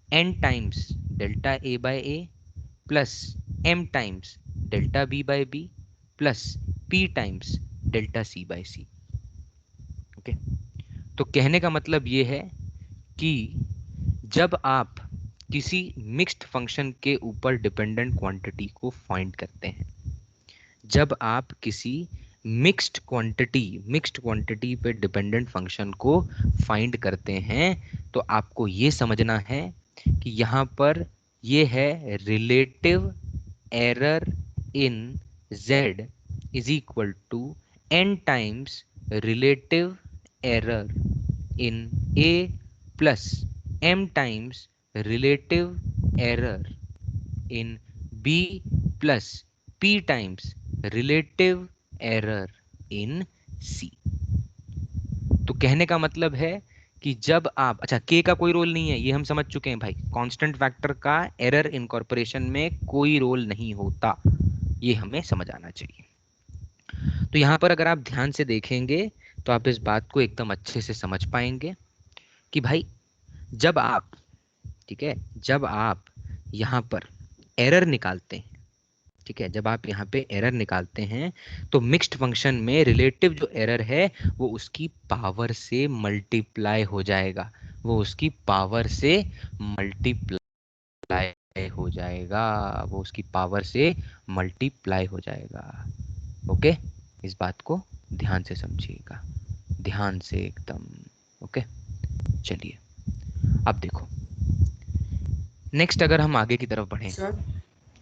n times delta a by a plus m times delta b by b plus p times delta c by c, okay. तो कहने का मतलब ये है कि जब आप किसी मिक्स्ड फंक्शन के ऊपर डिपेंडेंट क्वांटिटी को फाइंड करते हैं, जब आप किसी मिक्स्ड क्वांटिटी पे डिपेंडेंट फंक्शन को फाइंड करते हैं, तो आपको ये समझना है कि यहाँ पर ये है relative error in z is equal to n times relative error in a plus m times relative error in b plus p times relative error in c। तो कहने का मतलब है कि जब आप, अच्छा k का कोई रोल नहीं है, ये हम समझ चुके हैं भाई, कांस्टेंट फैक्टर का एरर इनकॉर्पोरेशन में कोई रोल नहीं होता, ये हमें समझ आना चाहिए। तो यहां पर अगर आप ध्यान से देखेंगे तो आप इस बात को एकदम अच्छे से समझ पाएंगे कि भाई जब आप, ठीक है, जब आप यहां पर एरर निकालते हैं, ठीक है, जब आप यहाँ पे एरर निकालते हैं तो मिक्स्ड फंक्शन में रिलेटिव जो एरर है वो उसकी पावर से मल्टीप्लाई हो जाएगा, वो उसकी पावर से मल्टीप्लाई हो जाएगा, वो उसकी पावर से मल्टीप्लाई हो जाएगा, ओके। इस बात को ध्यान से समझिएगा, ध्यान से एकदम, ओके। चलिए अब देखो नेक्स्ट, अगर हम आगे की तरफ बढ़ें। सर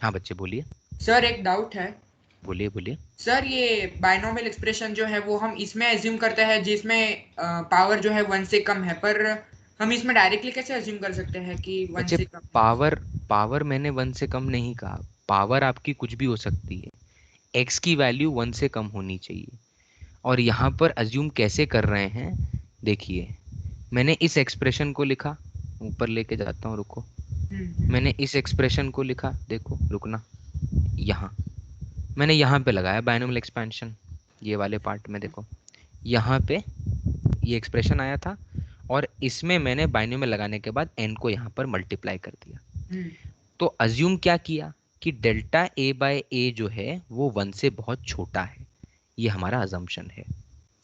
हाँ बच्चे बोलिए। सर एक डाउट है। बोलिए बोलिए। सर ये बाइनोमियल एक्सप्रेशन जो है वो हम इसमें एज्यूम करते हैं जिसमें पावर जो है 1 से कम है, पर हम इसमें डायरेक्टली कैसे एज्यूम कर सकते हैं कि 1 बच्चे से कम है? पावर मैंने 1 से कम नहीं कहा, पावर आपकी कुछ भी हो सकती है, x की वैल्यू 1 से कम होनी चाहिए। और यहाँ पर एज्यूम कैसे कर रहे हैं, देखिए मैंने इस एक्सप्रेशन को लिखा, ऊपर लेके जाता हूँ, रुको, मैंने इस एक्सप्रेशन को लिखा, देखो रुकना, यहाँ मैंने यहाँ पे लगाया बाइनोमियल एक्सपेंशन, ये वाले पार्ट में देखो, यहाँ पे ये एक्सप्रेशन आया था, और इसमें मैंने बाइनोमियल लगाने के बाद n को यहाँ पर मल्टीप्लाई कर दिया। तो अज्यूम क्या किया कि डेल्टा a बाय a जो है वो 1 से बहुत छोटा है, ये हमारा अजम्पशन है,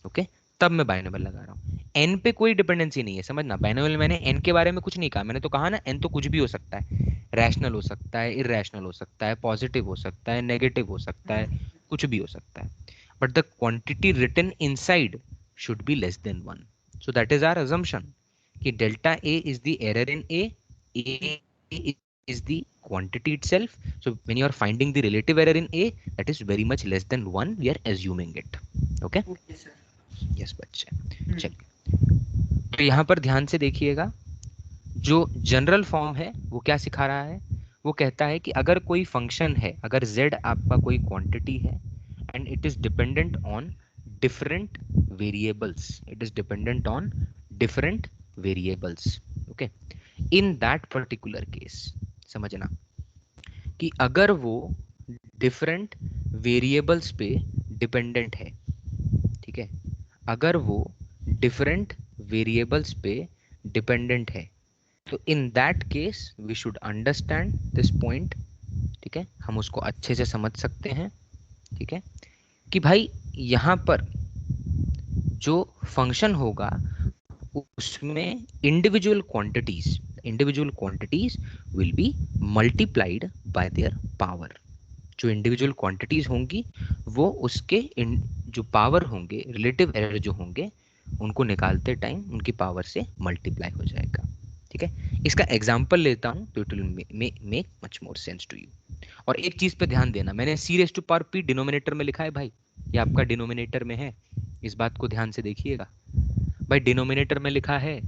ओके। तब मैं बाइनोमियल लगा रहा हूँ। एन पे कोई डिपेंडेंसी नहीं है, समझना। बाइनोमियल मैंने एन के बारे में कुछ नहीं कहा, मैंने तो कहा ना एन तो कुछ भी हो सकता है, रैशनल हो सकता है, इरेशनल हो सकता है, पॉजिटिव हो सकता है, नेगेटिव हो सकता है, कुछ भी हो सकता है, but the quantity written inside should be less than 1. So that is our assumption कि delta a is the error in a is the quantity itself. So when you are finding the relative error in A, that is very much less than 1, we are assuming it. Okay? Okay sir. Yes बच्चे, चलिए तो यहाँ पर ध्यान से देखिएगा, जो general form है वो क्या सिखा रहा है, वो कहता है कि अगर कोई फंक्शन है, अगर z आपका कोई क्वांटिटी है and it is dependent on different variables, it is dependent on different variables, okay, in that particular case समझना कि अगर वो डिफरेंट वेरिएबल्स पे डिपेंडेंट है, ठीक है, अगर वो डिफरेंट वेरिएबल्स पे डिपेंडेंट है, तो in that case we should understand this point, ठीक है, हम उसको अच्छे से समझ सकते हैं, ठीक है, कि भाई यहाँ पर जो फंक्शन होगा उसमें individual quantities will be multiplied by their power. जो इंडिविजुअल क्वांटिटीज होंगी वो उसके जो पावर होंगे, रिलेटिव एरर जो होंगे, उनको निकालते टाइम उनकी पावर से मल्टीप्लाई हो जाएगा, ठीक है. इसका एग्जांपल लेता हूं तो it will make much more sense to you. और एक चीज पे ध्यान देना, मैंने c raise to power p denominator में लिखा है भाई, ये आपका डिनोमिनेटर में है, इस बात को ध्यान से देखिएगा भाई, डिनोमिनेटर में लिखा है.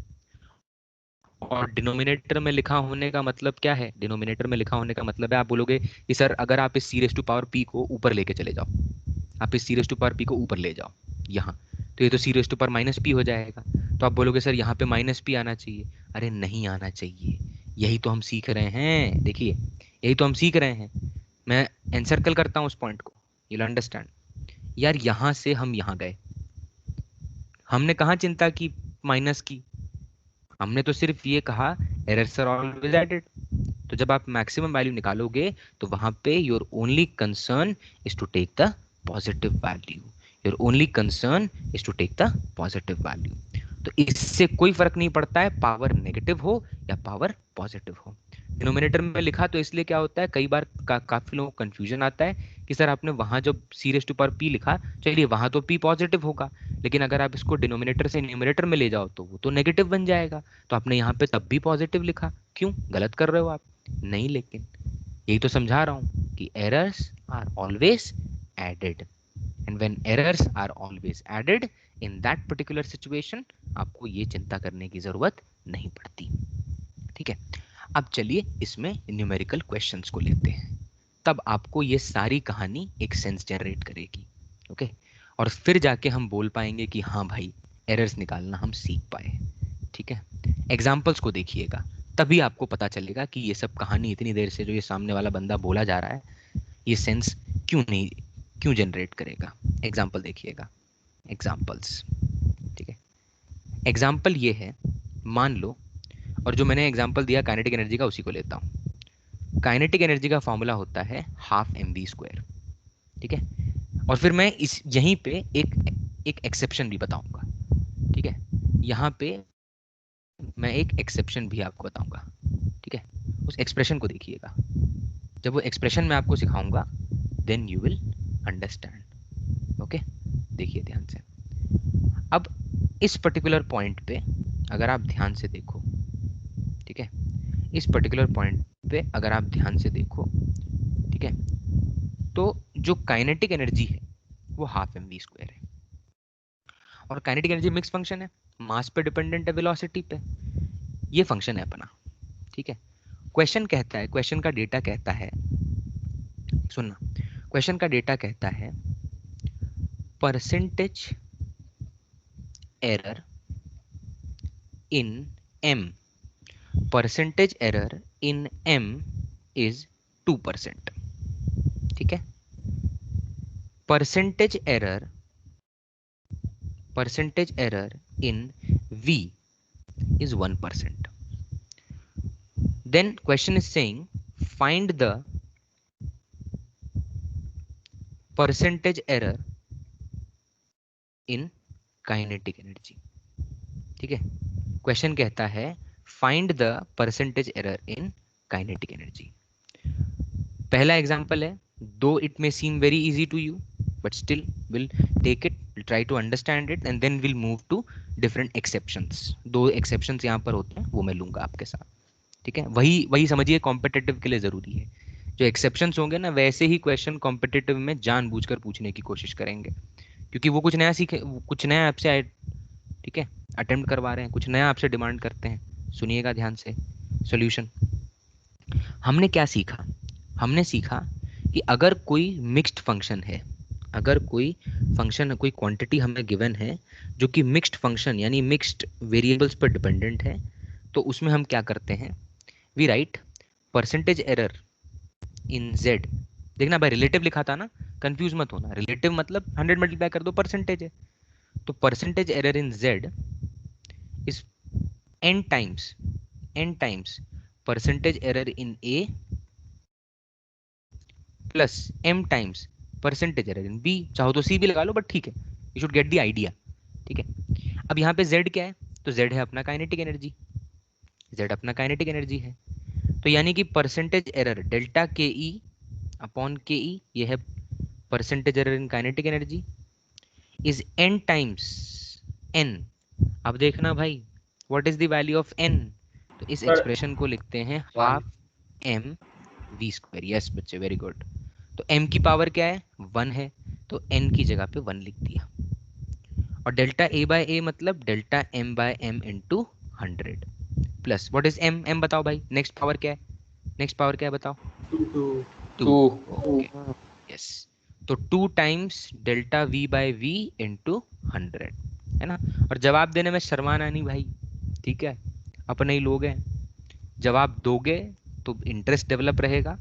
और डिनोमिनेटर में लिखा होने का मतलब क्या है, डिनोमिनेटर में लिखा होने का मतलब है, आप बोलोगे कि सर अगर आप इस c raise to power p को ऊपर लेके चले जाओ, आप इस c raise to power p को ऊपर ले जाओ यहाँ, तो ये तो c raise to power minus p हो जाएगा. तो आप बोलोगे सर यहाँ पे माइनस p आना चाहिए. अरे नहीं आना चाहिए, यही तो हम सीख रहे हैं, देखिए यही तो हम सीख रहे हैं. मैं एनसर्कल करता हूँ उस पॉइंट को, यू विल अंडरस्टैंड. यार यहाँ से हम यहाँ गए, हमने कहाँ चिंता की माइनस की, हमने तो सिर्फ ये कहा एरर्स आर ऑलवेज एडेड. तो जब आप मैक्सिमम वैल्यू निकालोगे तो वहां पे your only concern is to take the positive value, your only concern is to take the positive value. तो इससे कोई फर्क नहीं पड़ता है पावर नेगेटिव हो या पावर पॉजिटिव हो. डिनोमिनेटर में लिखा तो इसलिए क्या होता है, कई बार काफी लोगों को कंफ्यूजन आता है कि सर आपने वहां जब c raise to power p लिखा, चलिए वहां तो p पॉजिटिव होगा, लेकिन अगर आप इसको डिनोमिनेटर से न्यूमरेटर में ले जाओ तो वो तो नेगेटिव बन जाएगा, तो आपने यहाँ पे तब भी पॉजिटिव लिखा, क्यों, गलत कर रहे हो आप. नहीं, लेकिन यही तो समझा रहा हूं कि errors are always added, and when errors are always added in that particular situation आपको ये चिंता करने की जरूरत नहीं पड़ती, ठीक है. अब चलिए इसमें न्यूमेरिकल क्वेश्चंस को लेते हैं, तब आपको ये सारी कहानी एक सेंस जनरेट करेगी, ओके, और फिर जाके हम बोल पाएंगे कि हाँ भाई एरर्स निकालना हम सीख पाए, ठीक है. एग्जाम्पल्स को देखिएगा, तभी आपको पता चलेगा कि ये सब कहानी इतनी देर से जो ये सामने वाला बंदा बोला जा रहा है ये सेंस क्यों जनरेट करेगा. एग्जाम्पल देखिएगा, एग्जाम्पल्स, ठीक है. एग्जाम्पल ये है, मान लो, और जो मैंने एग्जाम्पल दिया काइनेटिक एनर्जी का उसी को लेता हूं. काइनेटिक एनर्जी का फॉर्मूला होता है हाफ mv², ठीक है. और फिर मैं इस यहीं पे एक एक्सेप्शन भी बताऊंगा, ठीक है. यहाँ पे मैं एक एक्सेप्शन भी आपको बताऊंगा, ठीक है. उस एक्सप्रेशन को देखिएगा, जब वो एक्सप्रेशन मैं आपको सिखाऊंगा then you will understand, okay. देखिए ध्यान से, अब इस पर्टिकुलर पॉइंट पे अगर आप ध्यान से देखो, ठीक है, इस पर्टिकुलर पॉइंट पे अगर आप ध्यान से देखो, ठीक है, तो जो काइनेटिक एनर्जी है वो हाफ mv² है, और काइनेटिक एनर्जी मिक्स फंक्शन है, मास पे डिपेंडेंट है, वेलोसिटी पे, ये फंक्शन है अपना, ठीक है. क्वेश्चन कहता है, क्वेश्चन का डेटा कहता है, सुनना, क्वेश्चन का डेटा कहता है percentage error in m, percentage error in m is 2%, ठीक है. Percentage error in v is 1%. Then question is saying find the percentage error in kinetic energy. ठीक है, क्वेश्चन कहता है find the percentage error in kinetic energy. पहला example है, though it may seem very easy to you but still will take it, try to understand it and then will move to different exceptions. दो exceptions यहाँ पर होते हैं, वो मैं लूंगा आपके साथ। ठीक है, वही वही समझिए कॉम्पिटिटिव के लिए जरूरी है। जो एक्सेप्शंस होंगे ना, वैसे ही क्वेश्चन कॉम्पिटिटिव में जानबूझकर पूछने की कोशिश करेंगे, क्योंकि वो कुछ नया सीखे, कुछ नया आपसे, ठीक है, अटेम्प्ट करवा रहे हैं, कुछ नया आपसे डिमांड करते हैं। सुनिएगा ध्यान से सॉल्यूशन। हमने क्या सीखा? हमने सीखा कि अगर कोई मिक्स्ड फंक्शन है, अगर कोई फंक्शन, कोई क्वांटिटी हमें गिवन है जो कि मिक्स्ड फंक्शन यानी मिक्स्ड वेरिएबल्स पर डिपेंडेंट है, तो उसमें हम क्या करते हैं? We write percentage error in z। देखना भाई, रिलेटिव लिखा था ना, कंफ्यूज मत होना। रिलेटिव मतलब 100 मल्टीप्लाई कर दो, परसेंटेज है। तो percentage error in z is n times percentage error in a plus m times percentage error in b। चाहो तो c भी लगा लो, बट ठीक है, you should get the idea. ठीक है, अब यहाँ पे z क्या है? तो z है अपना काइनेटिक एनर्जी, z अपना काइनेटिक एनर्जी है। तो यानी कि परसेंटेज एरर डेल्टा के ई अपॉन के ई, ये है percentage error in kinetic energy, is n times n। अब देखना भाई, what is the value of n? तो इस एक्सप्रेशन को लिखते हैं half m v square. Yes बच्चे, वेरी गुड। तो m की पावर क्या है? 1 है, तो n की जगह पे 1 लिख दिया। और डेल्टा a बाय a मतलब delta m by m into 100 plus what is m? m बताओ भाई, नेक्स्ट पावर क्या है? नेक्स्ट पावर क्या है बताओ? 2। Okay, yes. तो 2 times delta v by v into 100, है ना। और जवाब देने में शर्माना नहीं भाई, ठीक है, अपने ही लोग हैं। जवाब दोगे तो इंटरेस्ट डेवलप रहेगा,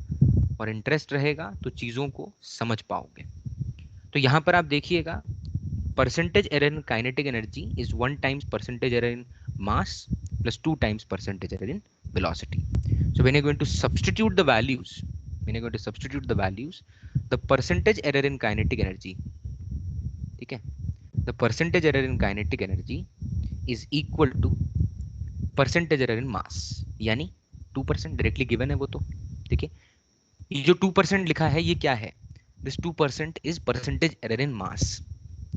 और इंटरेस्ट रहेगा तो चीज़ों को समझ पाओगे। तो यहाँ पर आप देखिएगा, percentage error in kinetic energy is 1 times percentage error in mass plus 2 times percentage error in velocity. So when you're going to substitute the values, the percentage error in kinetic energy, ठीक है, the percentage error in kinetic energy is equal to percentage error in mass, यानी 2% directly given है वो तो। ठीक है, ये जो 2% लिखा है ये क्या है? This 2% is percentage error in mass.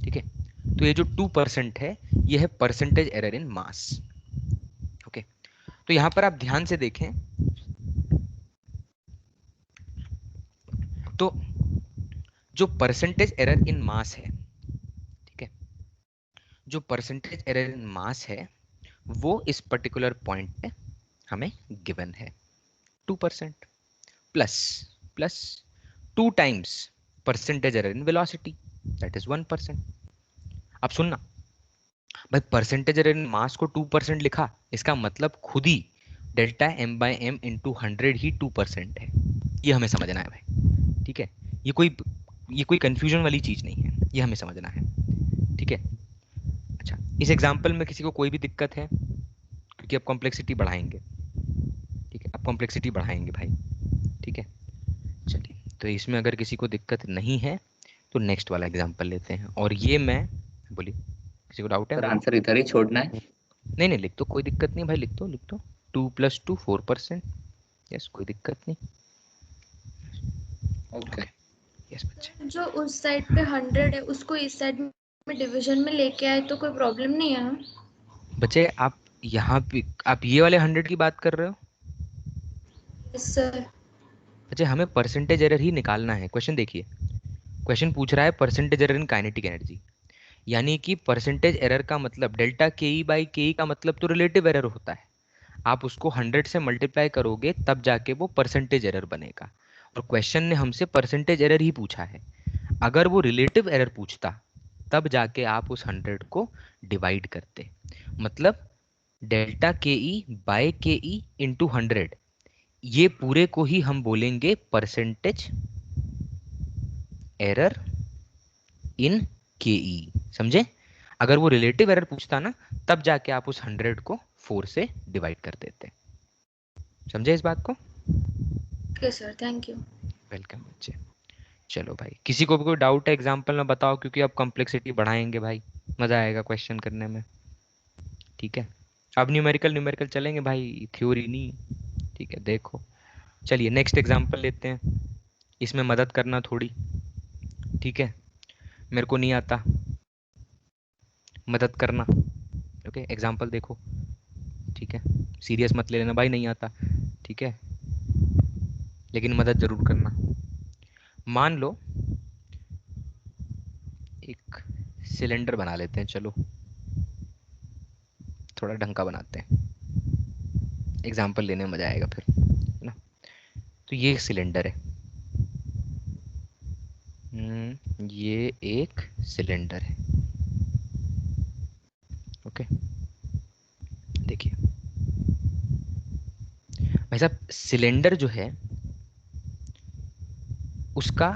ठीक है, तो ये जो 2% है ये है percentage error in mass. Okay, तो यहां पर आप ध्यान से देखें तो जो परसेंटेज एरर इन मास है, ठीक है, जो परसेंटेज एरर इन मास है वो इस पर्टिकुलर पॉइंट पे हमें गिवन है 2% plus 2 times percentage error in velocity, that is 1%। अब सुनना भाई, परसेंटेज एरर इन मास को 2% लिखा, इसका मतलब खुद ही delta m by m into 100 ही 2% है। ये हमें समझना है भाई, ठीक है, ये कोई कंफ्यूजन वाली चीज नहीं है, ये हमें समझना है। ठीक है, अच्छा, इस एग्जांपल में किसी को कोई भी दिक्कत है? क्योंकि अब कॉम्प्लेक्सिटी बढ़ाएंगे, ठीक है, अब कॉम्प्लेक्सिटी बढ़ाएंगे भाई। ठीक है, चलिए, तो इसमें अगर किसी को दिक्कत नहीं है तो नेक्स्ट वाला एग्जांपल लेते हैं। और ये मैं बोलिए, किसी को डाउट है? सर आंसर इधर ही छोड़ना है? नहीं लिख दो, कोई दिक्कत नहीं भाई, लिख दो 2 + 2 4%। यस, कोई दिक्कत नहीं। ओके, यस बच्चे। जो उस साइड पे 100 है उसको इस साइड में डिवीजन में लेके आए तो कोई प्रॉब्लम नहीं है ना? बच्चे आप यहाँ पे आप ये वाले 100 की बात कर रहे हो? Yes sir. अच्छा, हमें परसेंटेज एरर ही निकालना है। क्वेश्चन देखिए, क्वेश्चन पूछ रहा है percentage error in kinetic energy, यानी कि परसेंटेज एरर का मतलब डेल्टा के ई बाई के ई का मतलब तो रिलेटिव एरर होता है। आप उसको 100 से मल्टीप्लाई करोगे तब जाके वो परसेंटेज एरर बनेगा। और क्वेश्चन ने हमसे परसेंटेज एरर ही पूछा है। अगर वो रिलेटिव एरर पूछता तब जाके आप उस 100 को डिवाइड करते, मतलब डेल्टा के ई बाय के ई इंटू 100, ये पूरे को ही हम बोलेंगे परसेंटेज एरर इन के ई। समझे? अगर वो रिलेटिव एरर पूछता ना, तब जाके आप उस 100 को 4 से डिवाइड कर देते। समझे इस बात को? Okay sir, thank you. Welcome बच्चे। चलो भाई, किसी को भी कोई डाउट है एग्जांपल में बताओ, क्योंकि अब कॉम्प्लेक्सिटी बढ़ाएंगे भाई। मजा आएगा क्वेश्चन करने में। ठीक है, अब न्यूमेरिकल न्यूमेरिकल चलेंगे भाई, थ्योरी नहीं। ठीक है, देखो चलिए नेक्स्ट एग्जांपल लेते हैं, इसमें मदद करना थोड़ी। ठीक है, मेरे को नहीं आता, मदद करना। ओके, एग्जांपल देखो। ठीक है, सीरियस मत ले लेना भाई, नहीं आता। ठीक है, लेकिन मदद जरूर करना। मान लो एक सिलेंडर बना लेते हैं, चलो थोड़ा ढंग का बनाते हैं, एग्जाम्पल लेने में मजा आएगा फिर, है ना। तो ये सिलेंडर है, ये एक सिलेंडर है। ओके, देखिए भाई साहब, सिलेंडर जो है उसका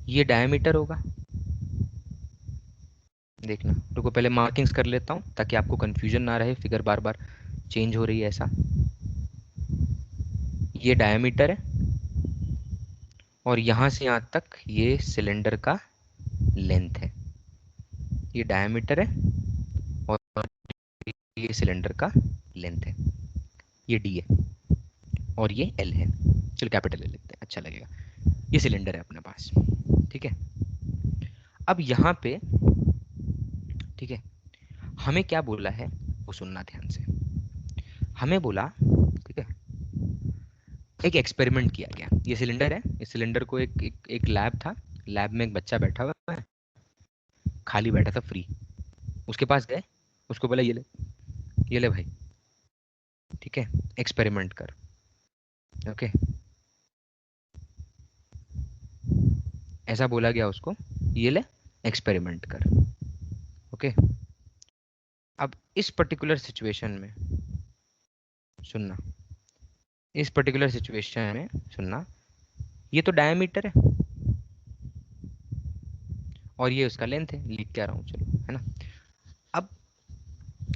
ये डायमीटर होगा। देखना, रुको पहले मार्किंग्स कर लेता हूँ ताकि आपको कंफ्यूजन ना रहे, फिगर बार बार चेंज हो रही है ऐसा। ये डायमीटर है और यहाँ से यहाँ तक ये सिलेंडर का लेंथ है। ये डायमीटर है और ये सिलेंडर का लेंथ है। ये डी है और ये एल है। चलो कैपिटल ले लेते हैं, अच्छा लगेगा। ये सिलेंडर है अपने पास। ठीक है, अब यहाँ पे ठीक है, हमें क्या बोला है वो सुनना ध्यान से। हमें बोला, ठीक है, एक एक्सपेरिमेंट किया गया। ये सिलेंडर है, इस सिलेंडर को एक लैब था, लैब में एक बच्चा बैठा हुआ है, खाली बैठा था, फ्री। उसके पास गए, उसको बोला ये ले भाई, ठीक है, एक्सपेरिमेंट कर। ओके, ऐसा बोला गया उसको, ये ले एक्सपेरिमेंट कर। ओके, अब इस पर्टिकुलर सिचुएशन में सुनना, इस पर्टिकुलर सिचुएशन में सुनना, ये तो डायमीटर है और ये उसका लेंथ है, लिख क्या रहा हूँ, चलो, है ना। अब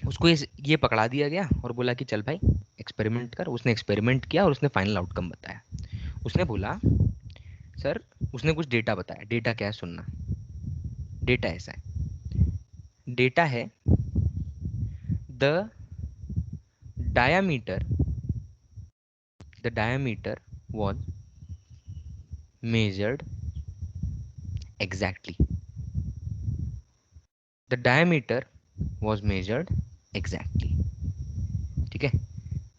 उसको ये पकड़ा दिया गया और बोला कि चल भाई एक्सपेरिमेंट कर। उसने एक्सपेरिमेंट किया और उसने फाइनल आउटकम बताया। उसने बोला सर, उसने कुछ डेटा बताया। डेटा क्या है सुनना, डेटा ऐसा है, डेटा है the diameter was measured exactly. The diameter was measured exactly. ठीक है,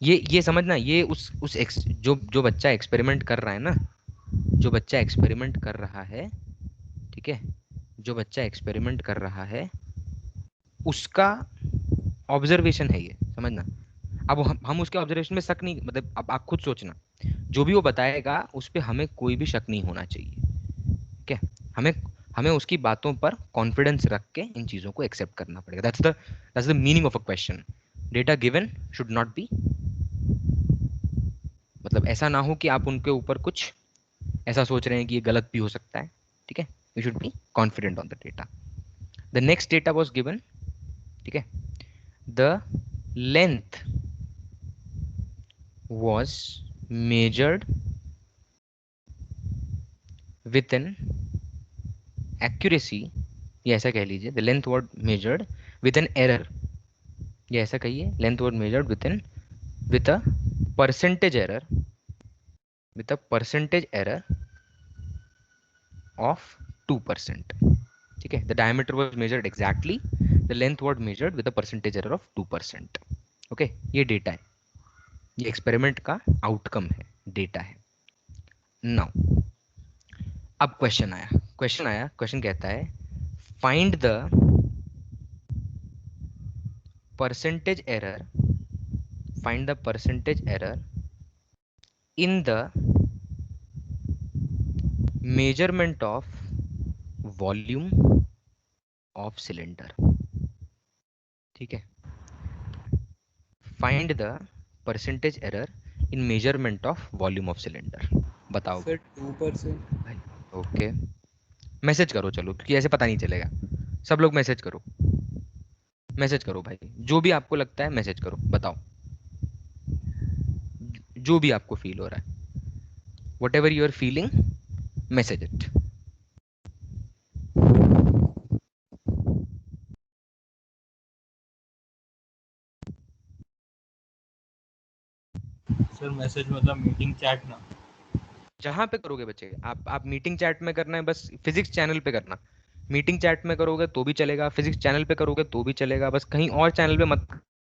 ये समझना, ये जो बच्चा एक्सपेरिमेंट कर रहा है ना, जो बच्चा एक्सपेरिमेंट कर रहा है, ठीक है, जो बच्चा एक्सपेरिमेंट कर रहा है उसका ऑब्जर्वेशन है ये, समझना। अब हम उसके ऑब्जर्वेशन में शक नहीं, मतलब अब आप खुद सोचना, जो भी वो बताएगा उस पर हमें कोई भी शक नहीं होना चाहिए। ठीक है, हमें उसकी बातों पर कॉन्फिडेंस रख के इन चीज़ों को एक्सेप्ट करना पड़ेगा। That's the meaning of a question. Data given should not be, मतलब ऐसा ना हो कि आप उनके ऊपर कुछ ऐसा सोच रहे हैं कि ये गलत भी हो सकता है। ठीक है, you should be confident on the data. The next data was given, ठीक है, the length was measured with an accuracy, ये ऐसा कह लीजिए, the length was measured with an error, ये ऐसा कहिए, length was measured with a percentage error of 2%. ठीक है, the diameter was measured exactly, the length was measured with a percentage error of 2%. Okay, ये डेटा है, ये experiment का outcome है, डेटा है। नाउ अब क्वेश्चन आया, क्वेश्चन कहता है find the percentage error in the measurement of volume of cylinder. ठीक है, find the percentage error in measurement of volume of cylinder. बताओ सर 2%। ओके, मैसेज करो चलो, क्योंकि ऐसे पता नहीं चलेगा। सब लोग मैसेज करो भाई, जो भी आपको लगता है मैसेज करो, बताओ जो भी आपको फील हो रहा है, whatever you are feeling, message it. Sir message मतलब मीटिंग चैट ना? जहां पे करोगे बच्चे, आप मीटिंग चैट में करना है, बस फिजिक्स चैनल पे करना। मीटिंग चैट में करोगे तो भी चलेगा, फिजिक्स चैनल पे करोगे तो भी चलेगा, बस कहीं और चैनल पे मत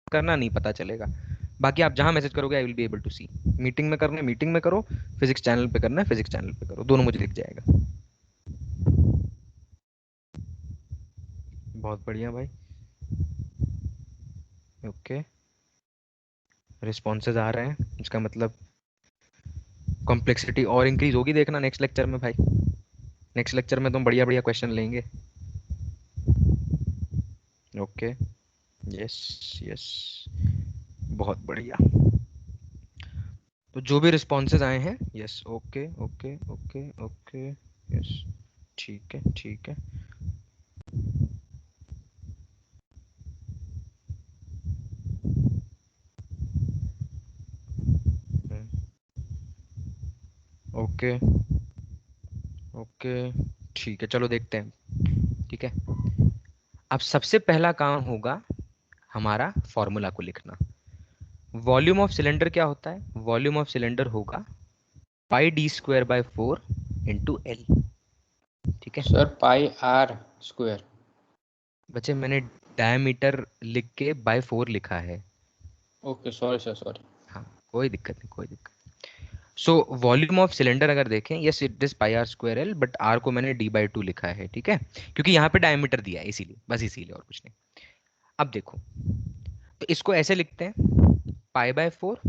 करना, नहीं पता चलेगा। बाकी आप जहां मैसेज करोगे I will be able to see. Meeting में करना है मीटिंग में करो, फिजिक्स चैनल पे करना है फिजिक्स चैनल पे करो, दोनों मुझे दिख जाएगा। बहुत बढ़िया भाई। ओके, रिस्पॉन्सेज आ रहे हैं, इसका मतलब कॉम्प्लेक्सिटी और इंक्रीज होगी, देखना नेक्स्ट लेक्चर में भाई। नेक्स्ट लेक्चर में तुम बढ़िया बढ़िया क्वेश्चन लेंगे। ओके, यस यस, बहुत बढ़िया। तो जो भी रिस्पॉन्सेज आए हैं, yes, okay okay okay okay, yes, ठीक है ठीक है। ओके ओके, ठीक है, चलो देखते हैं। ठीक है, अब सबसे पहला काम होगा हमारा फॉर्मूला को लिखना। वॉल्यूम ऑफ सिलेंडर क्या होता है? वॉल्यूम ऑफ सिलेंडर होगा pi d square by 4 into l. ठीक है सर पाई आर स्क्वायर। बच्चे, मैंने डायमीटर लिख के बाय 4 लिखा है। Okay sorry sir, sorry. हाँ, कोई दिक्कत नहीं, कोई दिक्कत। सो वॉल्यूम ऑफ सिलेंडर अगर देखें, yes it is pi r square l, but r को मैंने डी बाई 2 लिखा है। ठीक है, क्योंकि यहाँ पे डायमीटर दिया है इसीलिए, बस इसीलिए, और कुछ नहीं। अब देखो, तो इसको ऐसे लिखते हैं, पाई by 4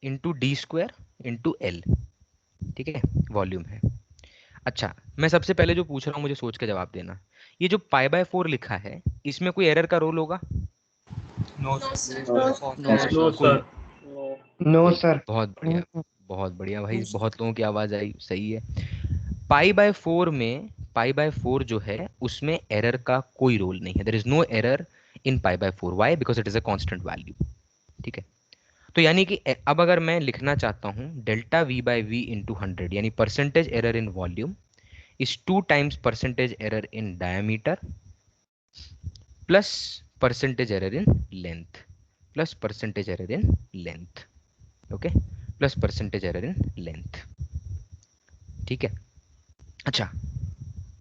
into D square into l. ठीक है, वॉल्यूम है। अच्छा, मैं सबसे पहले जो पूछ रहा हूँ मुझे सोच के जवाब देना। ये जो पाई बाय 4 लिखा है, इसमें कोई एरर का रोल होगा? नो कोई- नो सर। बहुत बढ़िया, बहुत बढ़िया भाई, बहुत लोगों की आवाज आई, सही है। पाई बाय 4 में, पाई बाय 4 जो है उसमें एरर का कोई रोल नहीं है। There is no error in pi by 4। Why? Because it is a constant value. ठीक है, तो यानी कि अब अगर मैं लिखना चाहता हूं delta v by v into 100, यानी percentage error in volume is 2 times percentage error in diameter plus percentage error in length, plus percentage error in length. Okay, plus percentage error in length. ठीक है, अच्छा,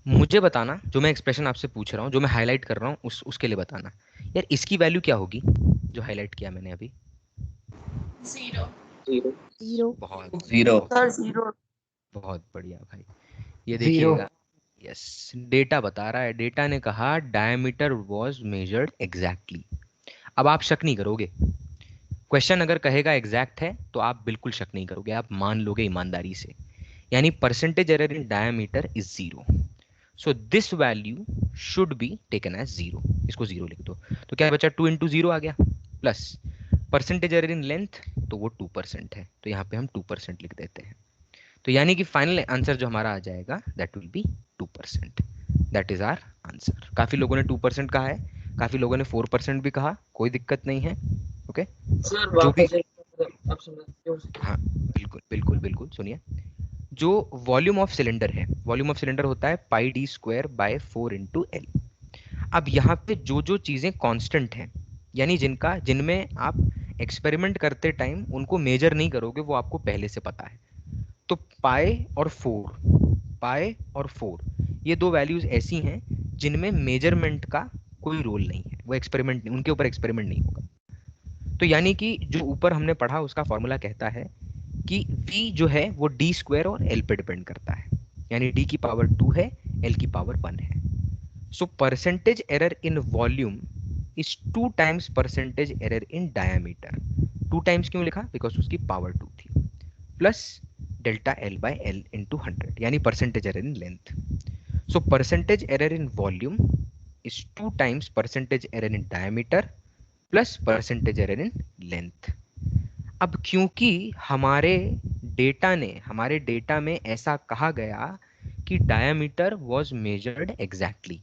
मुझे बताना, जो मैं expression आपसे पूछ रहा हूँ, जो मैं हाईलाइट कर रहा हूँ, उसके लिए बताना यार, इसकी वैल्यू क्या होगी जो हाईलाइट किया मैंने अभी? जीरो। बहुत जीरो। बहुत बढ़िया भाई, ये देखिएगा, यस, डेटा बता रहा है। डेटा ने कहा डायमीटर वाज मेजर्ड एग्जैक्टली। अब आप शक नहीं करोगे, क्वेश्चन अगर कहेगा एग्जैक्ट है तो आप बिल्कुल शक नहीं करोगे, आप मान लोगे ईमानदारी से। यानी percentage error in diameter is 0, so this value should be taken as 0। इसको 0 लिख दो, तो क्या बचा? 2 इंटू 0 आ गया, plus percentage error in length, तो वो 2% है, तो यहाँ पे हम 2% लिख देते हैं। तो यानी कि फाइनल आंसर जो हमारा आ जाएगा that will be 2%। That is our answer. काफी लोगों ने 2% कहा है, काफी लोगों ने 4% भी कहा, कोई दिक्कत नहीं है। ओके, जो भी, हाँ बिल्कुल बिल्कुल बिल्कुल, सुनिए, जो वॉल्यूम ऑफ सिलेंडर है, वॉल्यूम ऑफ सिलेंडर होता है pi d square by 4 into l. अब यहाँ पे जो जो चीजें कांस्टेंट हैं, यानी जिनमें आप एक्सपेरिमेंट करते टाइम उनको मेजर नहीं करोगे, वो आपको पहले से पता है। तो पाई और 4, पाई और 4, ये दो वैल्यूज ऐसी हैं जिनमें मेजरमेंट का कोई रोल नहीं है, वो एक्सपेरिमेंट, उनके ऊपर एक्सपेरिमेंट नहीं होगा। तो यानी कि जो ऊपर हमने पढ़ा उसका फॉर्मूला कहता है कि v जो है वो डी स्क्वायर और एल पे डिपेंड करता है, यानी d की पावर 2 है, l की पावर 1 है। So percentage error in volume is 2 times percentage error in diameter. 2 times क्यों लिखा? बिकॉज उसकी पावर 2 थी, plus delta l by l into 100, यानी percentage error in length. So percentage error in volume is 2 times percentage error in diameter plus percentage error in length. अब क्योंकि हमारे data में ऐसा कहा गया कि डायमीटर वाज मेजर्ड एग्जैक्टली,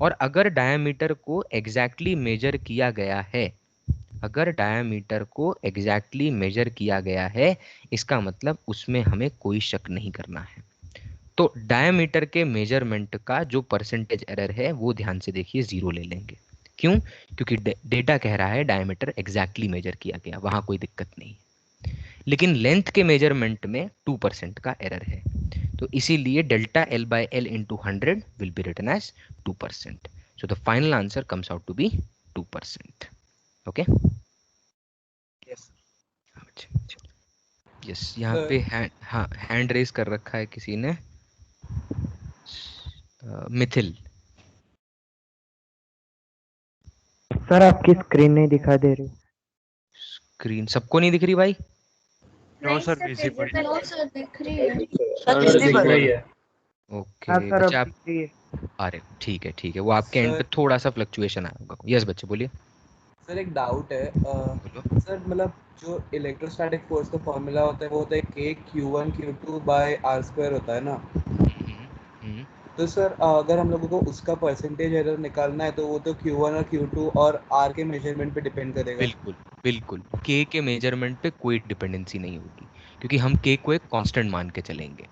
और अगर डायमीटर को एग्जैक्टली मेजर किया गया है, अगर डायमीटर को एग्जैक्टली मेजर किया गया है, इसका मतलब उसमें हमें कोई शक नहीं करना है। तो डायमीटर के मेजरमेंट का जो परसेंटेज एरर है वो ध्यान से देखिए 0 ले लेंगे। क्यों? क्योंकि डेटा कह रहा है डायमीटर एग्जैक्टली मेजर किया गया, वहां कोई दिक्कत नहीं है। लेकिन लेंथ के मेजरमेंट में 2% का एरर है, तो इसीलिए delta l by l into 100 will be written as 2%. So the final answer comes out to be 2%. Okay, yes. यहाँ पे हैंड रेज कर रखा है किसी ने, मिथिल. सर आपकी स्क्रीन नहीं दिखा दे रही. स्क्रीन सबको नहीं दिख रही भाई? नहीं सर visible है। सर दिख रही है। दिख रही है. ओके हाँ सर बच्चे अब आप, दिख रही है. अरे ठीक है ठीक है, वो आपके एंड पे थोड़ा सा फ्लक्चुएशन आया होगा. यस बच्चे बोलिए. सर एक डाउट है बोलो. सर मतलब जो इलेक्ट्रोस्टैटिक फोर्स का फॉर्मूला होता है वो होता है k q1 q2 bye r square होता है ना. हम्म. तो सर अगर हम लोगों को उसका परसेंटेज एरर निकालना है तो वो तो q1 और q2 और r के मेजरमेंट पे डिपेंड करेगा. बिल्कुल बिल्कुल, k के मेजरमेंट पे कोई डिपेंडेंसी नहीं होगी, क्योंकि हम k को एक कांस्टेंट मान के चलेंगे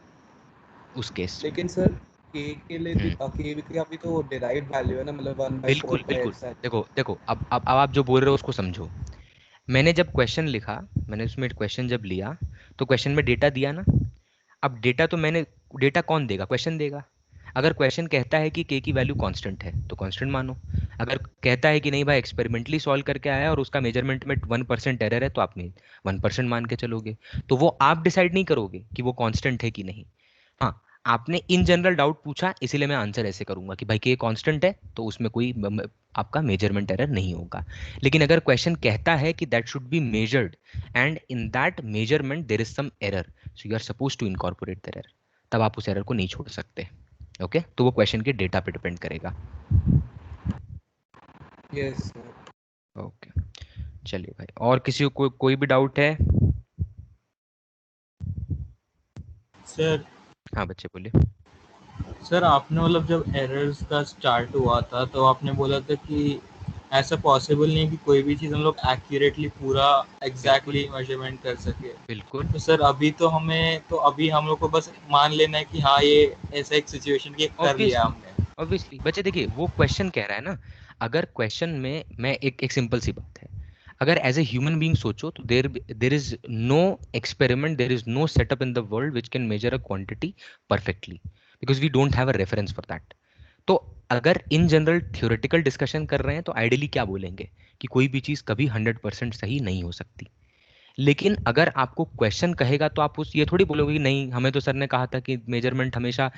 उस केस में. लेकिन सर k के लिए k का भी तो डिराइव्ड वैल्यू है ना, मतलब 1/4 बिल्कुल बिल्कुल. देखो देखो, अब आप जो बोल रहे हो उसको समझो. मैंने जब क्वेश्चन लिखा, मैंने उसमें क्वेश्चन जब लिया, तो क्वेश्चन में डेटा दिया ना. अब डेटा तो मैंने, डेटा कौन देगा? क्वेश्चन देगा. अगर क्वेश्चन कहता है कि के की वैल्यू कांस्टेंट है तो कांस्टेंट मानो. अगर कहता है कि नहीं भाई एक्सपेरिमेंटली सॉल्व करके आया और उसका मेजरमेंट में 1% एरर है, तो आपने 1% मान के चलोगे. तो वो आप डिसाइड नहीं करोगे कि वो कांस्टेंट है कि नहीं. हाँ, आपने इन जनरल डाउट पूछा, इसीलिए मैं आंसर ऐसे करूंगा कि भाई के कांस्टेंट है तो उसमें कोई आपका मेजरमेंट एरर नहीं होगा. लेकिन अगर क्वेश्चन कहता है कि that should be measured and in that measurement there is some error, so you are suppose to incorporate the error, तब आप उस एरर को नहीं छोड़ सकते. ओके तो वो क्वेश्चन के डेटा पे डिपेंड करेगा. Yes sir. ओके चलिए भाई, और किसी को कोई भी डाउट है? सर हाँ बच्चे बोलिए. सर आपने मतलब जब एरर्स का स्टार्ट हुआ था तो आपने बोला था कि ऐसा पॉसिबल नहीं है कि कोई भी चीज़ हम लोग एक्यूरेटली पूरा एग्जैक्टली मेजरमेंट कर सके. बिल्कुल. तो सर अभी तो अभी हम लोग को बस मान लेना है कि हाँ ये ऐसा एक सिचुएशन की कर लिया हमने. ऑब्वियसली बच्चे देखिए, वो क्वेश्चन कह रहा है ना, अगर क्वेश्चन में मैं एक सिंपल सी बात है, अगर एज ए ह्यूमन बीइंग सोचो तो there is no experiment, there is no setup in the world which can measure a quantity perfectly, because we don't have a reference for that. तो अगर इन जनरल थ्योरेटिकल डिस्कशन कर रहे हैं तो ideally क्या बोलेंगे कि कोई भी चीज़ कभी 100% सही नहीं हो सकती. लेकिन अगर आपको क्वेश्चन कहेगा तो आप उस ये थोड़ी बोलोगे कि नहीं, हमें तो सर ने कहा था कि मेजरमेंट हमेशा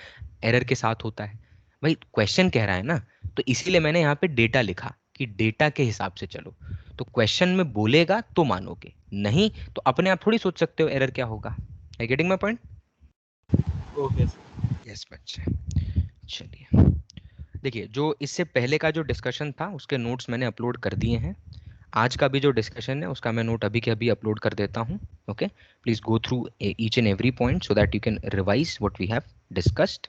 एरर के साथ होता है. भाई क्वेश्चन कह रहा है ना, तो इसीलिए मैंने यहाँ पे डेटा लिखा कि डेटा के हिसाब से चलो. तो क्वेश्चन में बोलेगा तो मानोगे, नहीं तो अपने आप थोड़ी सोच सकते हो एरर क्या होगा. I getting my point? Okay sir. Yes बच्चे. चलिए देखिए, जो इससे पहले का जो डिस्कशन था उसके नोट्स मैंने अपलोड कर दिए हैं. आज का भी जो डिस्कशन है उसका मैं नोट अभी के अभी अपलोड कर देता हूँ. Okay, please go through each and every point so that you can revise what we have discussed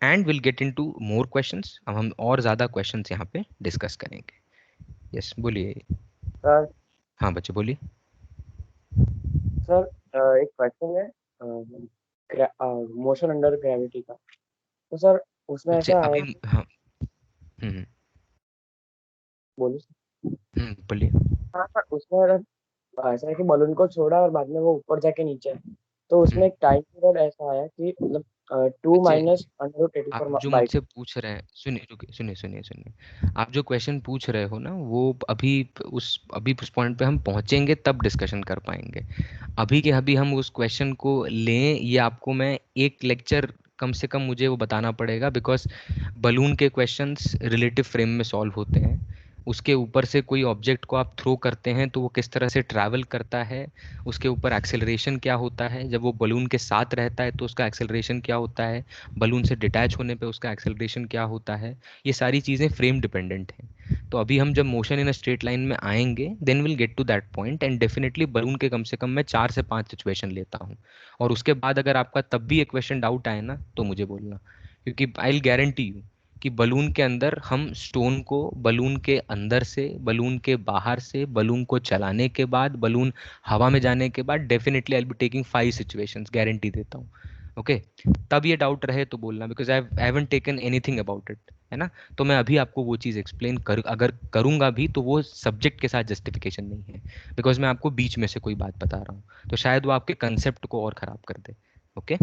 and will get into more questions. अब हम और ज़्यादा क्वेश्चंस यहाँ पे डिस्कस करेंगे. यस बोलिए. सर हाँ बच्चे बोलिए. सर एक क्वेश्चन है मोशन अंडर ग्रेविटी का. तो सर उसमें बच्चे ऐसा अभी आया, हाँ. हम्म बोलो. बोलिए. हाँ सर उसमें ऐसा है कि बलून को छोड़ा और बाद में वो ऊपर जाके नीचे है. तो उसमें एक टाइम पीरियड ऐसा आया कि मतलब 2 बच्चे माइनस अंडर आप 84 जो बाई. मुझसे पूछ रहे हैं, सुनिए रुकिए, सुनिए सुनिए सुनिए, आप जो क्वेश्चन पूछ रहे हो ना वो अभी उस पॉइंट पे हम पहुंचेंगे तब डिस्कशन कर पाएंगे. अभी के अभी हम उस क्वेश्चन को लें, ये आपको मैं एक लेक्चर कम से कम मुझे वो बताना पड़ेगा, बिकॉज बलून के क्वेश्चंस रिलेटिव फ्रेम में सॉल्व होते हैं. उसके ऊपर से कोई ऑब्जेक्ट को आप थ्रो करते हैं तो वो किस तरह से ट्रैवल करता है, उसके ऊपर एक्सेलरेशन क्या होता है, जब वो बलून के साथ रहता है तो उसका एक्सेलरेशन क्या होता है, बलून से डिटैच होने पे उसका एक्सेलरेशन क्या होता है. ये सारी चीज़ें फ्रेम डिपेंडेंट हैं. तो अभी हम जब motion in a straight line में आएंगे then will get to that point, and definitely balloon के कम से कम मैं 4 से 5 सिचुएशन लेता हूँ. और उसके बाद अगर आपका तब भी एक क्वेश्चन डाउट आए ना तो मुझे बोलना, क्योंकि आई विल गारंटी यू कि बलून के अंदर हम स्टोन को बलून के अंदर से, बलून के बाहर से, बलून को चलाने के बाद, बलून हवा में जाने के बाद definitely I will be taking 5 situations, guarantee देता हूँ. ओके तब ये डाउट रहे तो बोलना, because I haven't taken anything about it, है ना। तो मैं अभी आपको वो चीज़ एक्सप्लेन अगर करूँगा भी तो वो सब्जेक्ट के साथ जस्टिफिकेशन नहीं है, बिकॉज मैं आपको बीच में से कोई बात बता रहा हूँ, तो शायद वो आपके कंसेप्ट को और ख़राब कर दे। ओके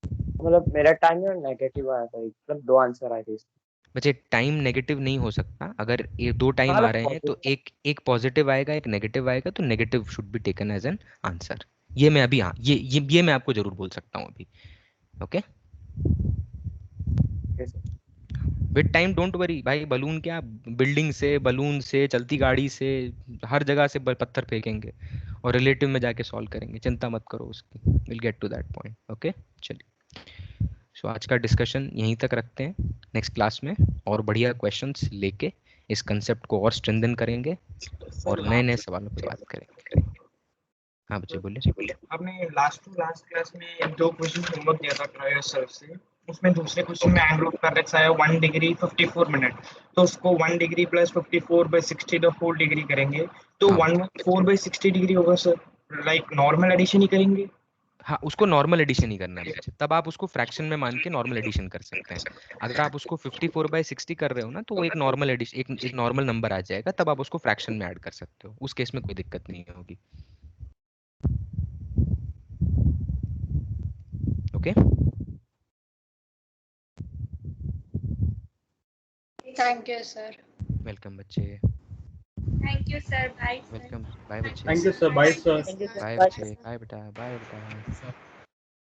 मतलब मेरा टाइम है नेगेटिव आया था, मतलब 2 आंसर आए थे इसमें। बच्चे टाइम नेगेटिव नहीं हो सकता, अगर ये 2 टाइम आ मतलब रहे हैं तो positive एक पॉजिटिव आएगा एक नेगेटिव आएगा, तो negative should be taken as an answer. ये मैं अभी, हाँ ये मैं आपको जरूर बोल सकता हूँ अभी। ओके है sir. With time don't worry भाई, बलून क्या, बिल्डिंग से, बलून से, चलती गाड़ी से, हर जगह से पत्थर फेंकेंगे और रिलेटिव में जाके सॉल्व करेंगे, चिंता मत करो उसकी, will get to that point. Okay चलिए, सो आज का डिस्कशन यहीं तक रखते हैं, नेक्स्ट क्लास में और बढ़िया क्वेश्चंस लेके इस कंसेप्ट को और स्ट्रेंथन करेंगे और नए नए सवालों पे बात करेंगे। हाँ बच्चे बोलिए। आपने लास्ट क्लास में 2 क्वेश्चन होमवर्क दिया था ट्रायस सर से, उसमें दूसरे क्वेश्चन में एंगल ऑफ करेक्ट आया 1 डिग्री 54 मिनट, तो उसको 1 degree plus 54/60 the whole degree करेंगे, तो हाँ 1/4/60 डिग्री होगा सर, लाइक नॉर्मल एडिशन ही करेंगे। हाँ उसको नॉर्मल एडिशन ही करना है बच्चे, तब आप उसको फ्रैक्शन में मान के नॉर्मल एडिशन कर सकते हैं। अगर आप उसको 54/60 कर रहे हो ना, तो वो एक नॉर्मल एडिशन, एक नॉर्मल नंबर आ जाएगा, तब आप उसको फ्रैक्शन में ऐड कर सकते हो, उस केस में कोई दिक्कत नहीं होगी। Okay thank you sir. Welcome बच्चे, thank you sir, bye sir. Welcome, bye बच्चे, thank you sir, bye sir. Thank you sir, bye bye बच्चे, बाय बेटा, बाय बेटा,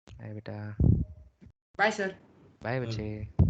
बाय बेटा, बाय सर। बाय बच्चे।